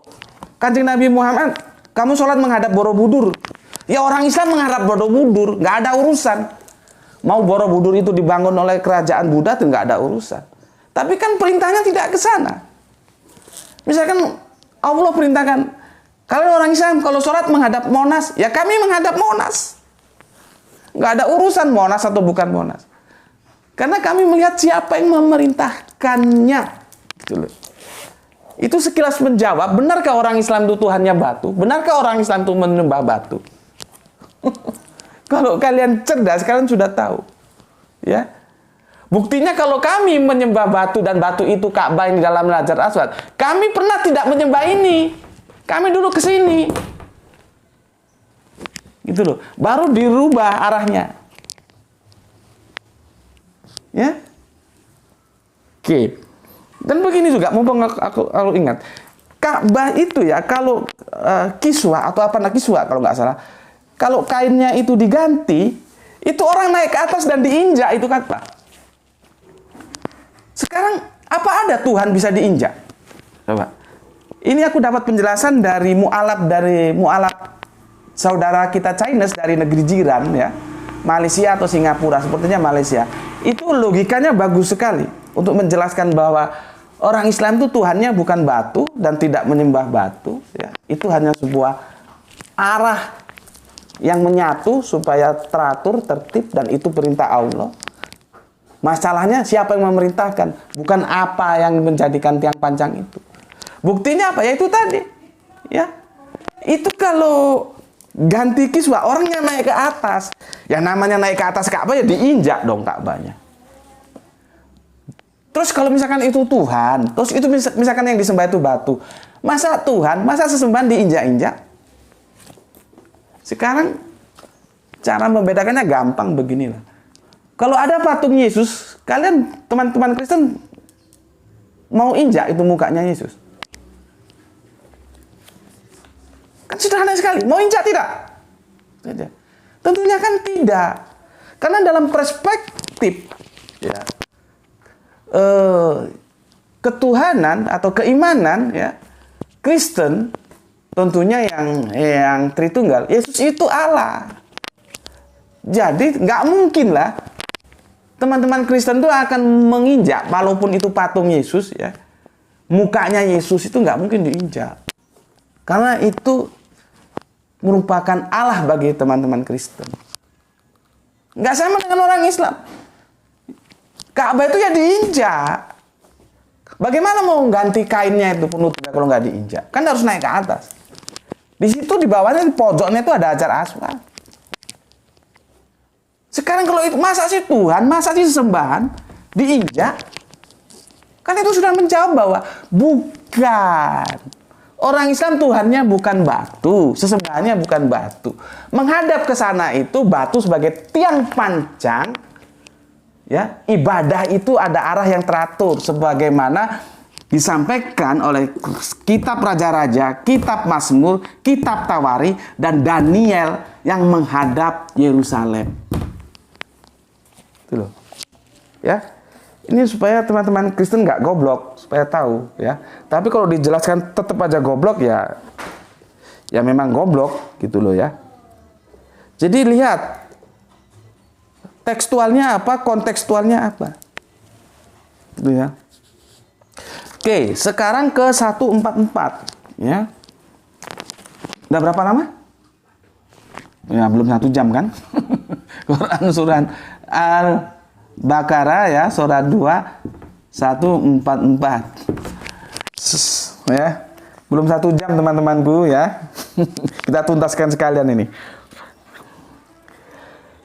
Kanjeng Nabi Muhammad, kamu sholat menghadap Borobudur, ya orang Islam menghadap Borobudur, nggak ada urusan. Mau Borobudur itu dibangun oleh kerajaan Buddha, itu nggak ada urusan. Tapi kan perintahnya tidak ke sana. Misalkan Allah perintahkan, kalian orang Islam kalau sholat menghadap Monas, ya kami menghadap Monas. Nggak ada urusan Monas atau bukan Monas. Karena kami melihat siapa yang memerintahkannya. Itu sekilas menjawab, benarkah orang Islam itu Tuhannya batu? Benarkah orang Islam itu menyembah batu? Kalau kalian cerdas, kalian sudah tahu. Ya. Buktinya kalau kami menyembah batu dan batu itu Ka'bah yang di dalam Hajar Aswad, kami pernah tidak menyembah ini. Kami dulu ke sini. Gitu loh. Baru dirubah arahnya. Ya. Oke. Dan begini juga, mumpung aku ingat, Ka'bah itu ya, kalau kiswah atau apa kiswah kalau nggak salah, kalau kainnya itu diganti, itu orang naik ke atas dan diinjak itu Ka'bah. Sekarang apa ada Tuhan bisa diinjak? Coba. Ini aku dapat penjelasan dari mu'alaf saudara kita Chinese dari negeri jiran ya, Malaysia atau Singapura, sepertinya Malaysia. Itu logikanya bagus sekali untuk menjelaskan bahwa orang Islam itu Tuhannya bukan batu dan tidak menyembah batu. Ya. Itu hanya sebuah arah yang menyatu supaya teratur, tertib, dan itu perintah Allah. Masalahnya siapa yang memerintahkan? Bukan apa yang menjadikan tiang panjang itu. Buktinya apa? Ya itu tadi. Ya. Itu kalau ganti kiswah, orang yang naik ke atas. Yang namanya naik ke atas Ka'bah ya diinjak dong Ka'bahnya. Terus kalau misalkan itu Tuhan, terus itu misalkan yang disembah itu batu, masa Tuhan, masa sesembahan diinjak-injak? Sekarang cara membedakannya gampang beginilah. Kalau ada patung Yesus, kalian teman-teman Kristen mau injak itu mukanya Yesus? Kan sederhana sekali, mau injak tidak? Tentunya kan tidak. Karena dalam perspektif ya, ketuhanan atau keimanan ya Kristen, tentunya yang Tritunggal, Yesus itu Allah. Jadi nggak mungkin lah teman-teman Kristen itu akan menginjak, walaupun itu patung Yesus ya, mukanya Yesus itu nggak mungkin diinjak, karena itu merupakan Allah bagi teman-teman Kristen. Nggak sama dengan orang Islam. Ka'bah itu ya diinjak. Bagaimana mau ganti kainnya itu penutupnya kalau nggak diinjak? Kan harus naik ke atas. Di situ di bawahnya, di pojoknya itu ada Hajar Aswad. Sekarang kalau itu masa sih Tuhan, masa sih sesembahan diinjak? Kan itu sudah menjawab bahwa bukan. Orang Islam Tuhannya bukan batu, sesembahannya bukan batu. Menghadap ke sana itu batu sebagai tiang panjang. Ya, ibadah itu ada arah yang teratur sebagaimana disampaikan oleh kitab Raja-Raja, kitab Mazmur, kitab Tawari, dan Daniel yang menghadap Yerusalem. Itu loh. Ya. Ini supaya teman-teman Kristen nggak goblok, supaya tahu ya. Tapi kalau dijelaskan tetap aja goblok ya memang goblok gitu loh ya. Jadi lihat tekstualnya apa, kontekstualnya apa. Gitu ya. Oke, sekarang ke 144 ya. Udah berapa lama? Ya, belum 1 jam kan? Quran surah Al-Baqarah ya, surah 2 144. Ya. Belum 1 jam teman-temanku ya. Kita tuntaskan sekalian ini.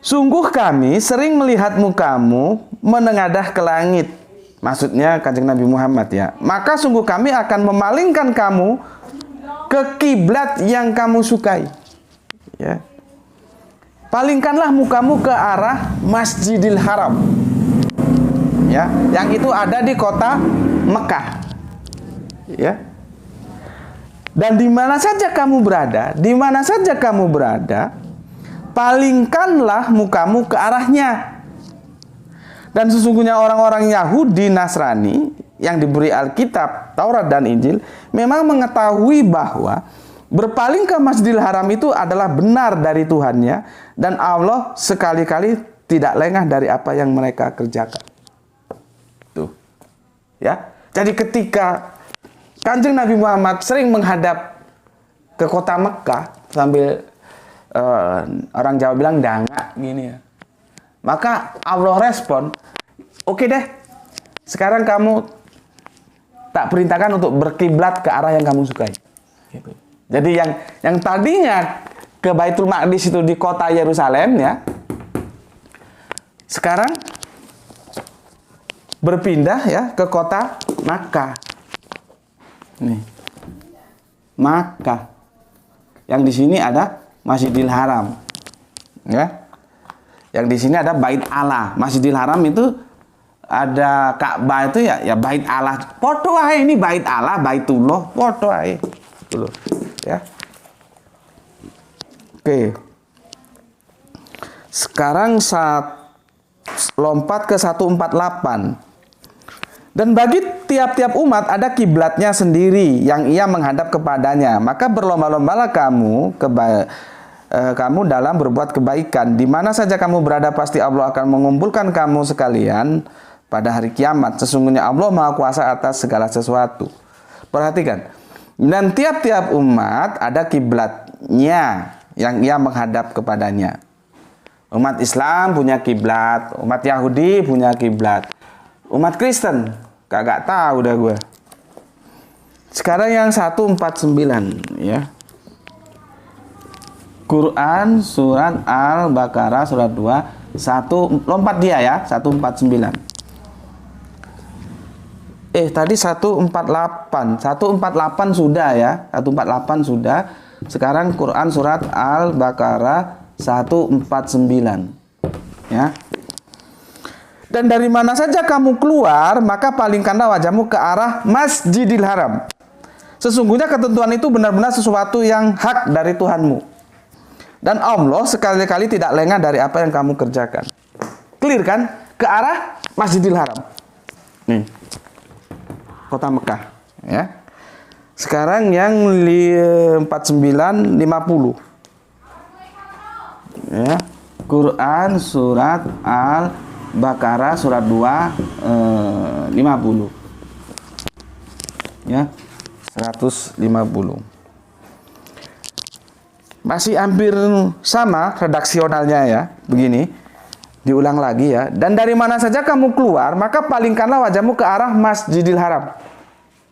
Sungguh kami sering melihat mukamu menengadah ke langit. Maksudnya Kanjeng Nabi Muhammad ya. Maka sungguh kami akan memalingkan kamu ke kiblat yang kamu sukai. Ya. Palingkanlah mukamu ke arah Masjidil Haram. Ya, yang itu ada di kota Mekah. Ya. Dan di mana saja kamu berada, palingkanlah mukamu ke arahnya. Dan sesungguhnya orang-orang Yahudi Nasrani yang diberi Alkitab, Taurat dan Injil memang mengetahui bahwa berpaling ke Masjidil Haram itu adalah benar dari Tuhannya, dan Allah sekali-kali tidak lengah dari apa yang mereka kerjakan. Tuh. Ya. Jadi ketika Kanjeng Nabi Muhammad sering menghadap ke kota Mekah sambil orang Jawa bilang dangak gini ya. Maka Allah respon, oke deh, sekarang kamu tak perintahkan untuk berkiblat ke arah yang kamu sukai. Gitu. Jadi yang tadinya ke Baitul Maqdis itu di kota Yerusalem ya, sekarang berpindah ya ke kota Makkah. Nih, Makkah. Yang di sini ada Masjidil Haram, ya. Yang di sini ada Bait Allah. Masjidil Haram itu ada Ka'bah itu ya Bait Allah. Foto aja ini Bait Allah, Baitullah, foto aja. Dulu, ya. Oke. Sekarang lompat ke 148. Dan bagi tiap-tiap umat ada kiblatnya sendiri yang ia menghadap kepadanya. Maka berlomba-lombalah kamu dalam berbuat kebaikan. Di mana saja kamu berada pasti Allah akan mengumpulkan kamu sekalian pada hari kiamat. Sesungguhnya Allah Maha Kuasa atas segala sesuatu. Perhatikan. Dan tiap-tiap umat ada kiblatnya yang ia menghadap kepadanya. Umat Islam punya kiblat, umat Yahudi punya kiblat, umat Kristen kagak tahu dah gue. Sekarang yang 149 ya. Quran surat Al-Baqarah surat 2, lompat dia ya, 149. Tadi 148 sudah ya, 148 sudah. Sekarang Quran surat Al-Baqarah 149 ya. Dan dari mana saja kamu keluar, maka palingkanlah wajahmu ke arah Masjidil Haram. Sesungguhnya ketentuan itu benar-benar sesuatu yang hak dari Tuhanmu. Dan Allah sekali-kali tidak lengah dari apa yang kamu kerjakan. Clear kan? Ke arah Masjidil Haram. Nih. Kota Mekah ya. Sekarang yang 49 50 ya. Quran surat Al-Baqarah surat 2 50 ya, 150. Masih hampir sama redaksionalnya ya, begini. Diulang lagi ya. Dan dari mana saja kamu keluar, maka palingkanlah wajahmu ke arah Masjidil Haram.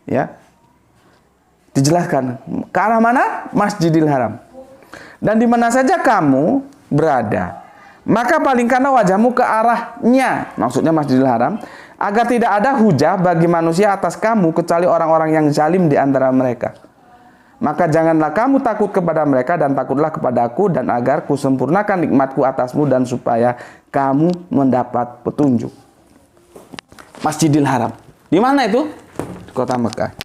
Ya. Dijelaskan. Ke arah mana? Masjidil Haram. Dan di mana saja kamu berada, maka palingkanlah wajahmu ke arahnya. Maksudnya Masjidil Haram. Agar tidak ada hujah bagi manusia atas kamu, kecuali orang-orang yang zalim di antara mereka. Maka janganlah kamu takut kepada mereka dan takutlah kepadaku, dan agar kusempurnakan nikmatku atasmu dan supaya kamu mendapat petunjuk. Masjidil Haram. Di mana itu? Di kota Mekah.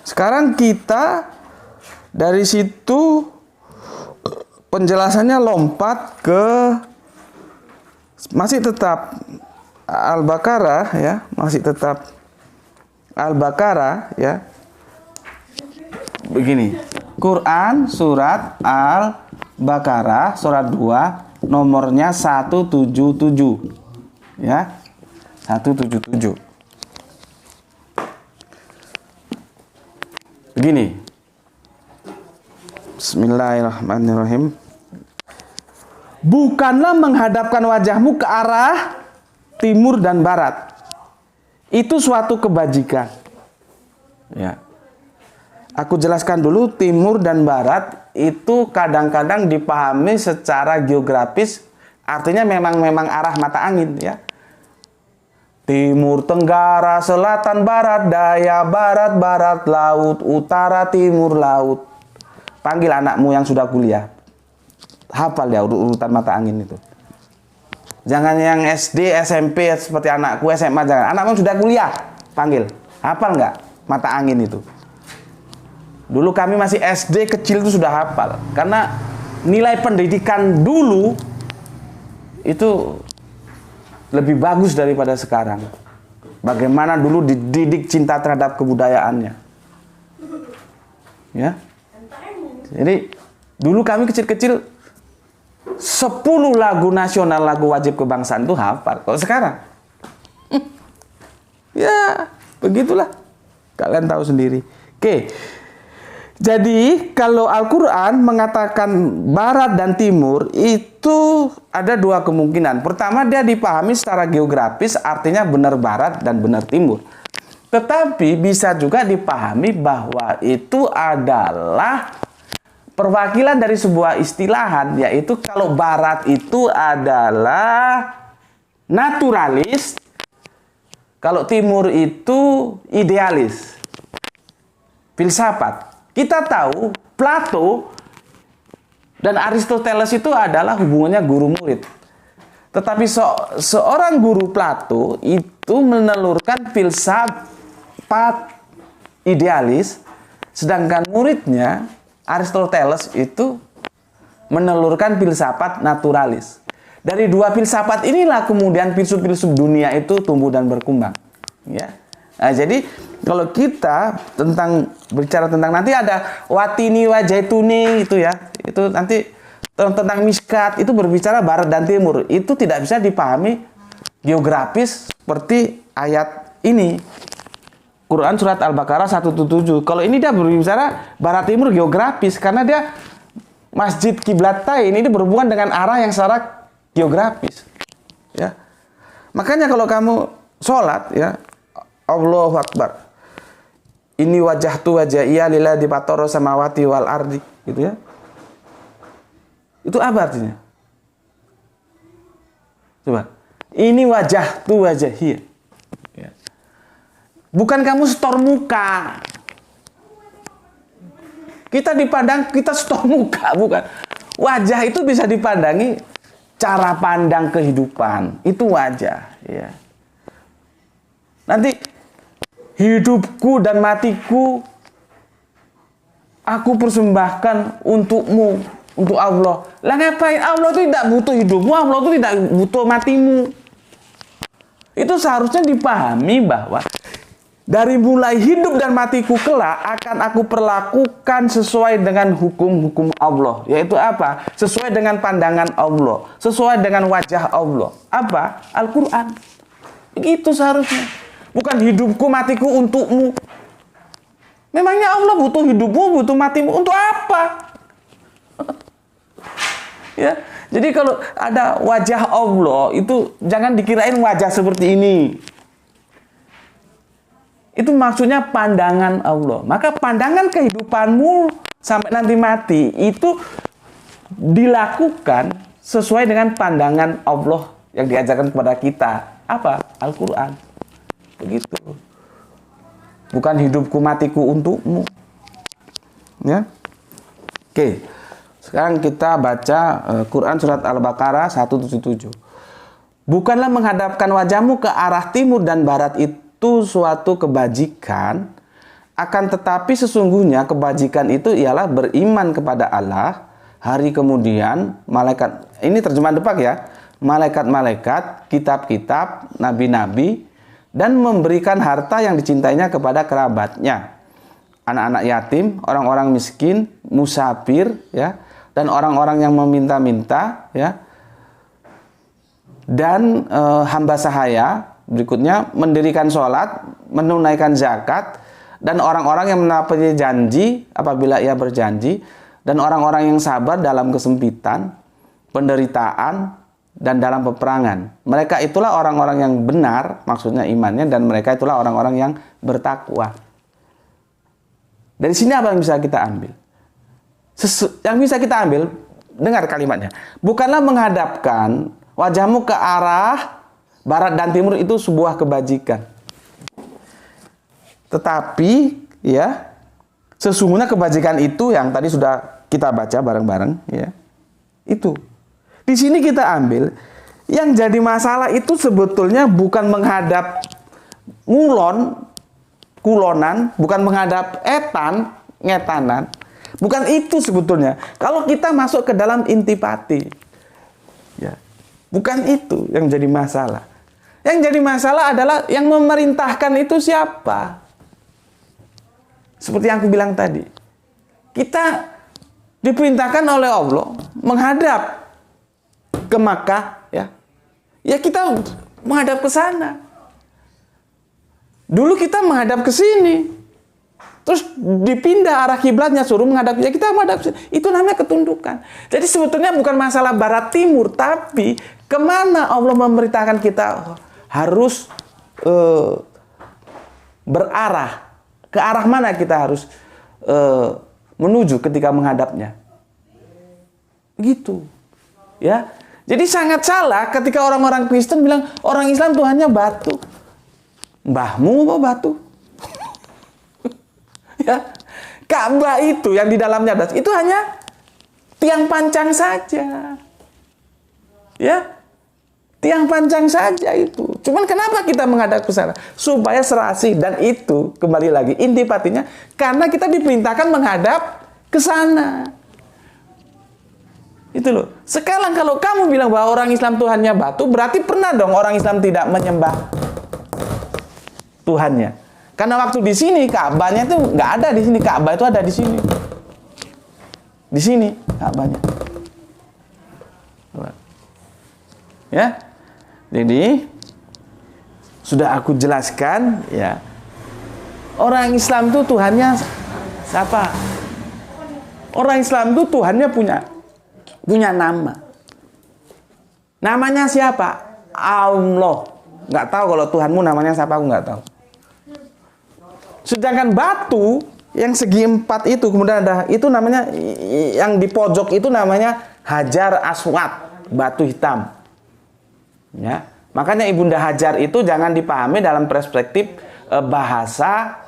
Sekarang kita dari situ penjelasannya lompat ke masih tetap Al-Baqarah ya, masih tetap Al-Baqarah ya. Begini, Quran surat Al-Baqarah surat 2 nomornya 177 ya, 177. Begini, Bismillahirrahmanirrahim. Bukanlah menghadapkan wajahmu ke arah timur dan barat, itu suatu kebajikan ya. Aku jelaskan dulu, timur dan barat itu kadang-kadang dipahami secara geografis, artinya memang arah mata angin ya. Timur, tenggara, selatan, barat, daya, barat, barat, laut, utara, timur, laut. Panggil anakmu yang sudah kuliah. Hafal ya urutan mata angin itu. Jangan yang SD, SMP seperti anakku, SMA jangan. Anakmu sudah kuliah, panggil. Hafal nggak mata angin itu? Dulu kami masih SD kecil itu sudah hafal. Karena nilai pendidikan dulu itu lebih bagus daripada sekarang. Bagaimana dulu dididik cinta terhadap kebudayaannya. Ya. Jadi dulu kami kecil-kecil 10 lagu nasional, lagu wajib kebangsaan itu hafal. Kalau sekarang ya begitulah. Kalian tahu sendiri. Oke. Jadi kalau Al-Quran mengatakan barat dan timur itu ada dua kemungkinan. Pertama, dia dipahami secara geografis, artinya benar barat dan benar timur. Tetapi bisa juga dipahami bahwa itu adalah perwakilan dari sebuah istilahan, yaitu kalau barat itu adalah naturalis, kalau timur itu idealis, filsafat. Kita tahu Plato dan Aristoteles itu adalah hubungannya guru murid. Tetapi seorang guru Plato itu menelurkan filsafat idealis, sedangkan muridnya Aristoteles itu menelurkan filsafat naturalis. Dari dua filsafat inilah kemudian filsuf-filsuf dunia itu tumbuh dan berkembang. Ya. Nah, jadi kalau kita bicara tentang nanti ada Watini wa Jaituni itu ya, itu nanti tentang Miskat itu berbicara barat dan timur. Itu tidak bisa dipahami geografis seperti ayat ini. Quran surat Al-Baqarah 177. Kalau ini dia berbicara barat timur geografis karena dia Masjid Qiblatain ini berhubungan dengan arah yang secara geografis. Ya. Makanya kalau kamu sholat ya, Allahu Akbar. Ini wajahtu wajhiya lillazi fatara samawati wal ardi, gitu ya. Itu apa artinya? Coba. Ini wajahtu wajhiya. Ya. Bukan kamu setor muka. Kita dipandang, kita setor muka, bukan. Wajah itu bisa dipandangi cara pandang kehidupan. Itu wajah, ya. Nanti hidupku dan matiku aku persembahkan untukmu, untuk Allah. Lah ngapain? Allah itu tidak butuh hidupmu, Allah itu tidak butuh matimu. Itu seharusnya dipahami bahwa dari mulai hidup dan matiku kelak akan aku perlakukan sesuai dengan hukum-hukum Allah. Yaitu apa? Sesuai dengan pandangan Allah. Sesuai dengan wajah Allah. Apa? Al-Quran. Begitu seharusnya. Bukan hidupku matiku untukmu. Memangnya Allah butuh hidupmu, butuh matimu untuk apa? Ya. Jadi kalau ada wajah Allah itu jangan dikirain wajah seperti ini. Itu maksudnya pandangan Allah. Maka pandangan kehidupanmu sampai nanti mati itu dilakukan sesuai dengan pandangan Allah yang diajarkan kepada kita. Apa? Al-Quran. Begitu. Bukan hidupku matiku untukmu. Ya. Oke. Sekarang kita baca Quran surat Al-Baqarah 177. Bukanlah menghadapkan wajahmu ke arah timur dan barat itu suatu kebajikan, akan tetapi sesungguhnya kebajikan itu ialah beriman kepada Allah, hari kemudian malaikat, ini terjemahan Depak ya, malaikat-malaikat, kitab-kitab, nabi-nabi, dan memberikan harta yang dicintainya kepada kerabatnya, anak-anak yatim, orang-orang miskin, musafir, ya, dan orang-orang yang meminta-minta, ya, dan hamba sahaya. Berikutnya, mendirikan sholat, menunaikan zakat, dan orang-orang yang menepati janji apabila ia berjanji, dan orang-orang yang sabar dalam kesempitan, penderitaan, dan dalam peperangan. Mereka itulah orang-orang yang benar, maksudnya imannya, dan mereka itulah orang-orang yang bertakwa. Dari sini apa yang bisa kita ambil? Yang bisa kita ambil, dengar kalimatnya. Bukanlah menghadapkan wajahmu ke arah barat dan timur itu sebuah kebajikan. Tetapi ya, sesungguhnya kebajikan itu yang tadi sudah kita baca bareng-bareng ya. Itu. Di sini kita ambil yang jadi masalah itu sebetulnya bukan menghadap kulonan, bukan menghadap ngetanan. Bukan itu sebetulnya. Kalau kita masuk ke dalam intipati. Ya. Bukan itu yang jadi masalah. Yang jadi masalah adalah yang memerintahkan itu siapa? Seperti yang aku bilang tadi. Kita diperintahkan oleh Allah menghadap ke Makkah, ya. Ya kita menghadap ke sana. Dulu kita menghadap ke sini. Terus dipindah arah kiblatnya, suruh menghadap, ya kita menghadap ke sini. Itu namanya ketundukan. Jadi sebetulnya bukan masalah barat timur, tapi kemana Allah memerintahkan kita harus berarah. Ke arah mana kita harus menuju ketika menghadapnya. Gitu. Ya. Jadi sangat salah ketika orang-orang Kristen bilang orang Islam Tuhannya batu. Mbahmu apa batu? Ya. Ka'bah itu yang di dalamnya itu hanya tiang pancang saja. Ya. Tiang pancang saja itu. Cuman kenapa kita menghadap ke sana? Supaya serasi. Dan itu kembali lagi intipatinya karena kita diperintahkan menghadap ke sana. Itu loh. Sekarang kalau kamu bilang bahwa orang Islam Tuhannya batu, berarti pernah dong orang Islam tidak menyembah Tuhannya. Karena waktu di sini Ka'bahnya itu nggak ada di sini. Ka'bah itu ada di sini. Di sini Ka'bahnya. Ya. Jadi sudah aku jelaskan ya. Orang Islam itu Tuhannya siapa? Orang Islam itu Tuhannya punya nama. Namanya siapa? Allah. Nggak tahu kalau Tuhanmu namanya siapa, aku nggak tahu. Sedangkan batu yang segi 4 itu, kemudian ada itu namanya, yang di pojok itu namanya Hajar Aswad, batu hitam. Ya, makanya Ibunda Hajar itu jangan dipahami dalam perspektif bahasa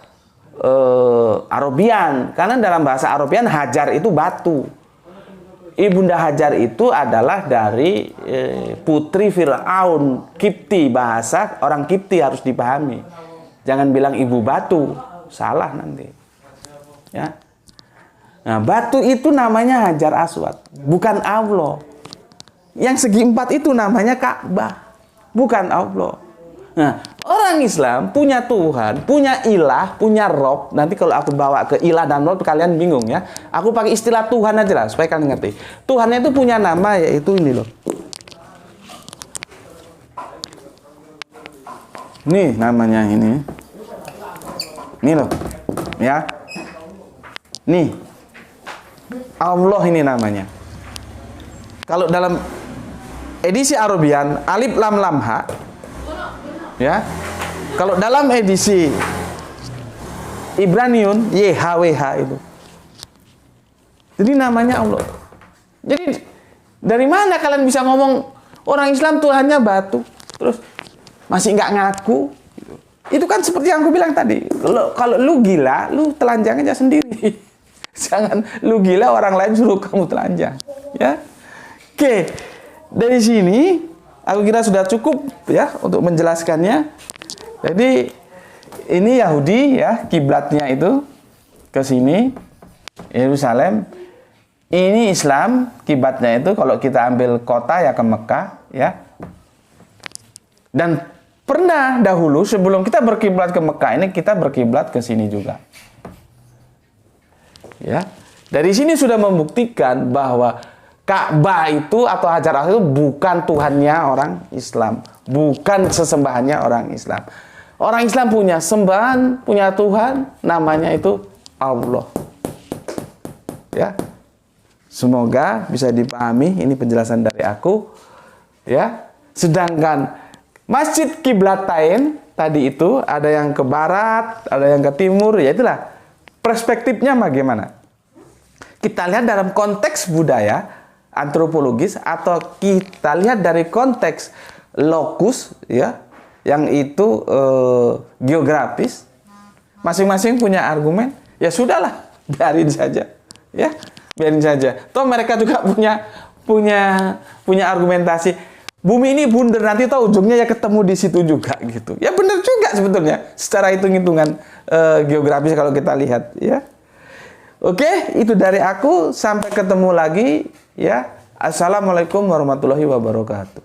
Arabian, karena dalam bahasa Arabian Hajar itu batu. Ibunda Hajar itu adalah dari putri Fir'aun, Kipti, bahasa orang Kipti harus dipahami. Jangan bilang ibu batu, salah nanti. Ya. Nah, batu itu namanya Hajar Aswad, bukan Allah. Yang segi 4 itu namanya Ka'bah, bukan Allah. Nah, orang Islam punya Tuhan, punya ilah, punya Rob. Nanti kalau aku bawa ke ilah dan Rob kalian bingung ya. Aku pakai istilah Tuhan aja lah supaya kalian ngerti. Tuhannya itu punya nama, yaitu ini loh. Nih namanya ini. Ini loh. Ya. Nih. Allah ini namanya. Kalau dalam edisi Arabian alif lam lam ha, ya. Kalau dalam edisi Ibraniun YHWH itu. Jadi namanya Allah. Jadi dari mana kalian bisa ngomong orang Islam Tuhannya batu, terus masih nggak ngaku? Itu kan seperti yang aku bilang tadi. Kalau lu gila, lu telanjang aja sendiri. Jangan lu gila orang lain suruh kamu telanjang, ya. Oke. Dari sini aku kira sudah cukup ya untuk menjelaskannya. Jadi ini Yahudi ya, kiblatnya itu ke sini Yerusalem. Ini Islam, kiblatnya itu kalau kita ambil kota ya ke Mekah ya. Dan pernah dahulu sebelum kita berkiblat ke Mekah ini kita berkiblat ke sini juga. Ya. Dari sini sudah membuktikan bahwa Ka'bah itu atau Hajar Aswad itu bukan Tuhannya orang Islam, bukan sesembahannya orang Islam. Orang Islam punya sembahan, punya Tuhan, namanya itu Allah. Ya. Semoga bisa dipahami, ini penjelasan dari aku. Ya. Sedangkan Masjid Qiblatain tadi itu ada yang ke barat, ada yang ke timur, ya itulah perspektifnya bagaimana. Kita lihat dalam konteks budaya antropologis atau kita lihat dari konteks lokus ya, yang itu geografis, masing-masing punya argumen. Ya sudahlah, biarin saja. Ya, biarin saja. Toh mereka juga punya argumentasi. Bumi ini bundar, nanti tahu ujungnya ya ketemu di situ juga gitu. Ya benar juga sebetulnya secara hitung-hitungan geografis kalau kita lihat ya. Oke, itu dari aku, sampai ketemu lagi ya. Assalamualaikum warahmatullahi wabarakatuh.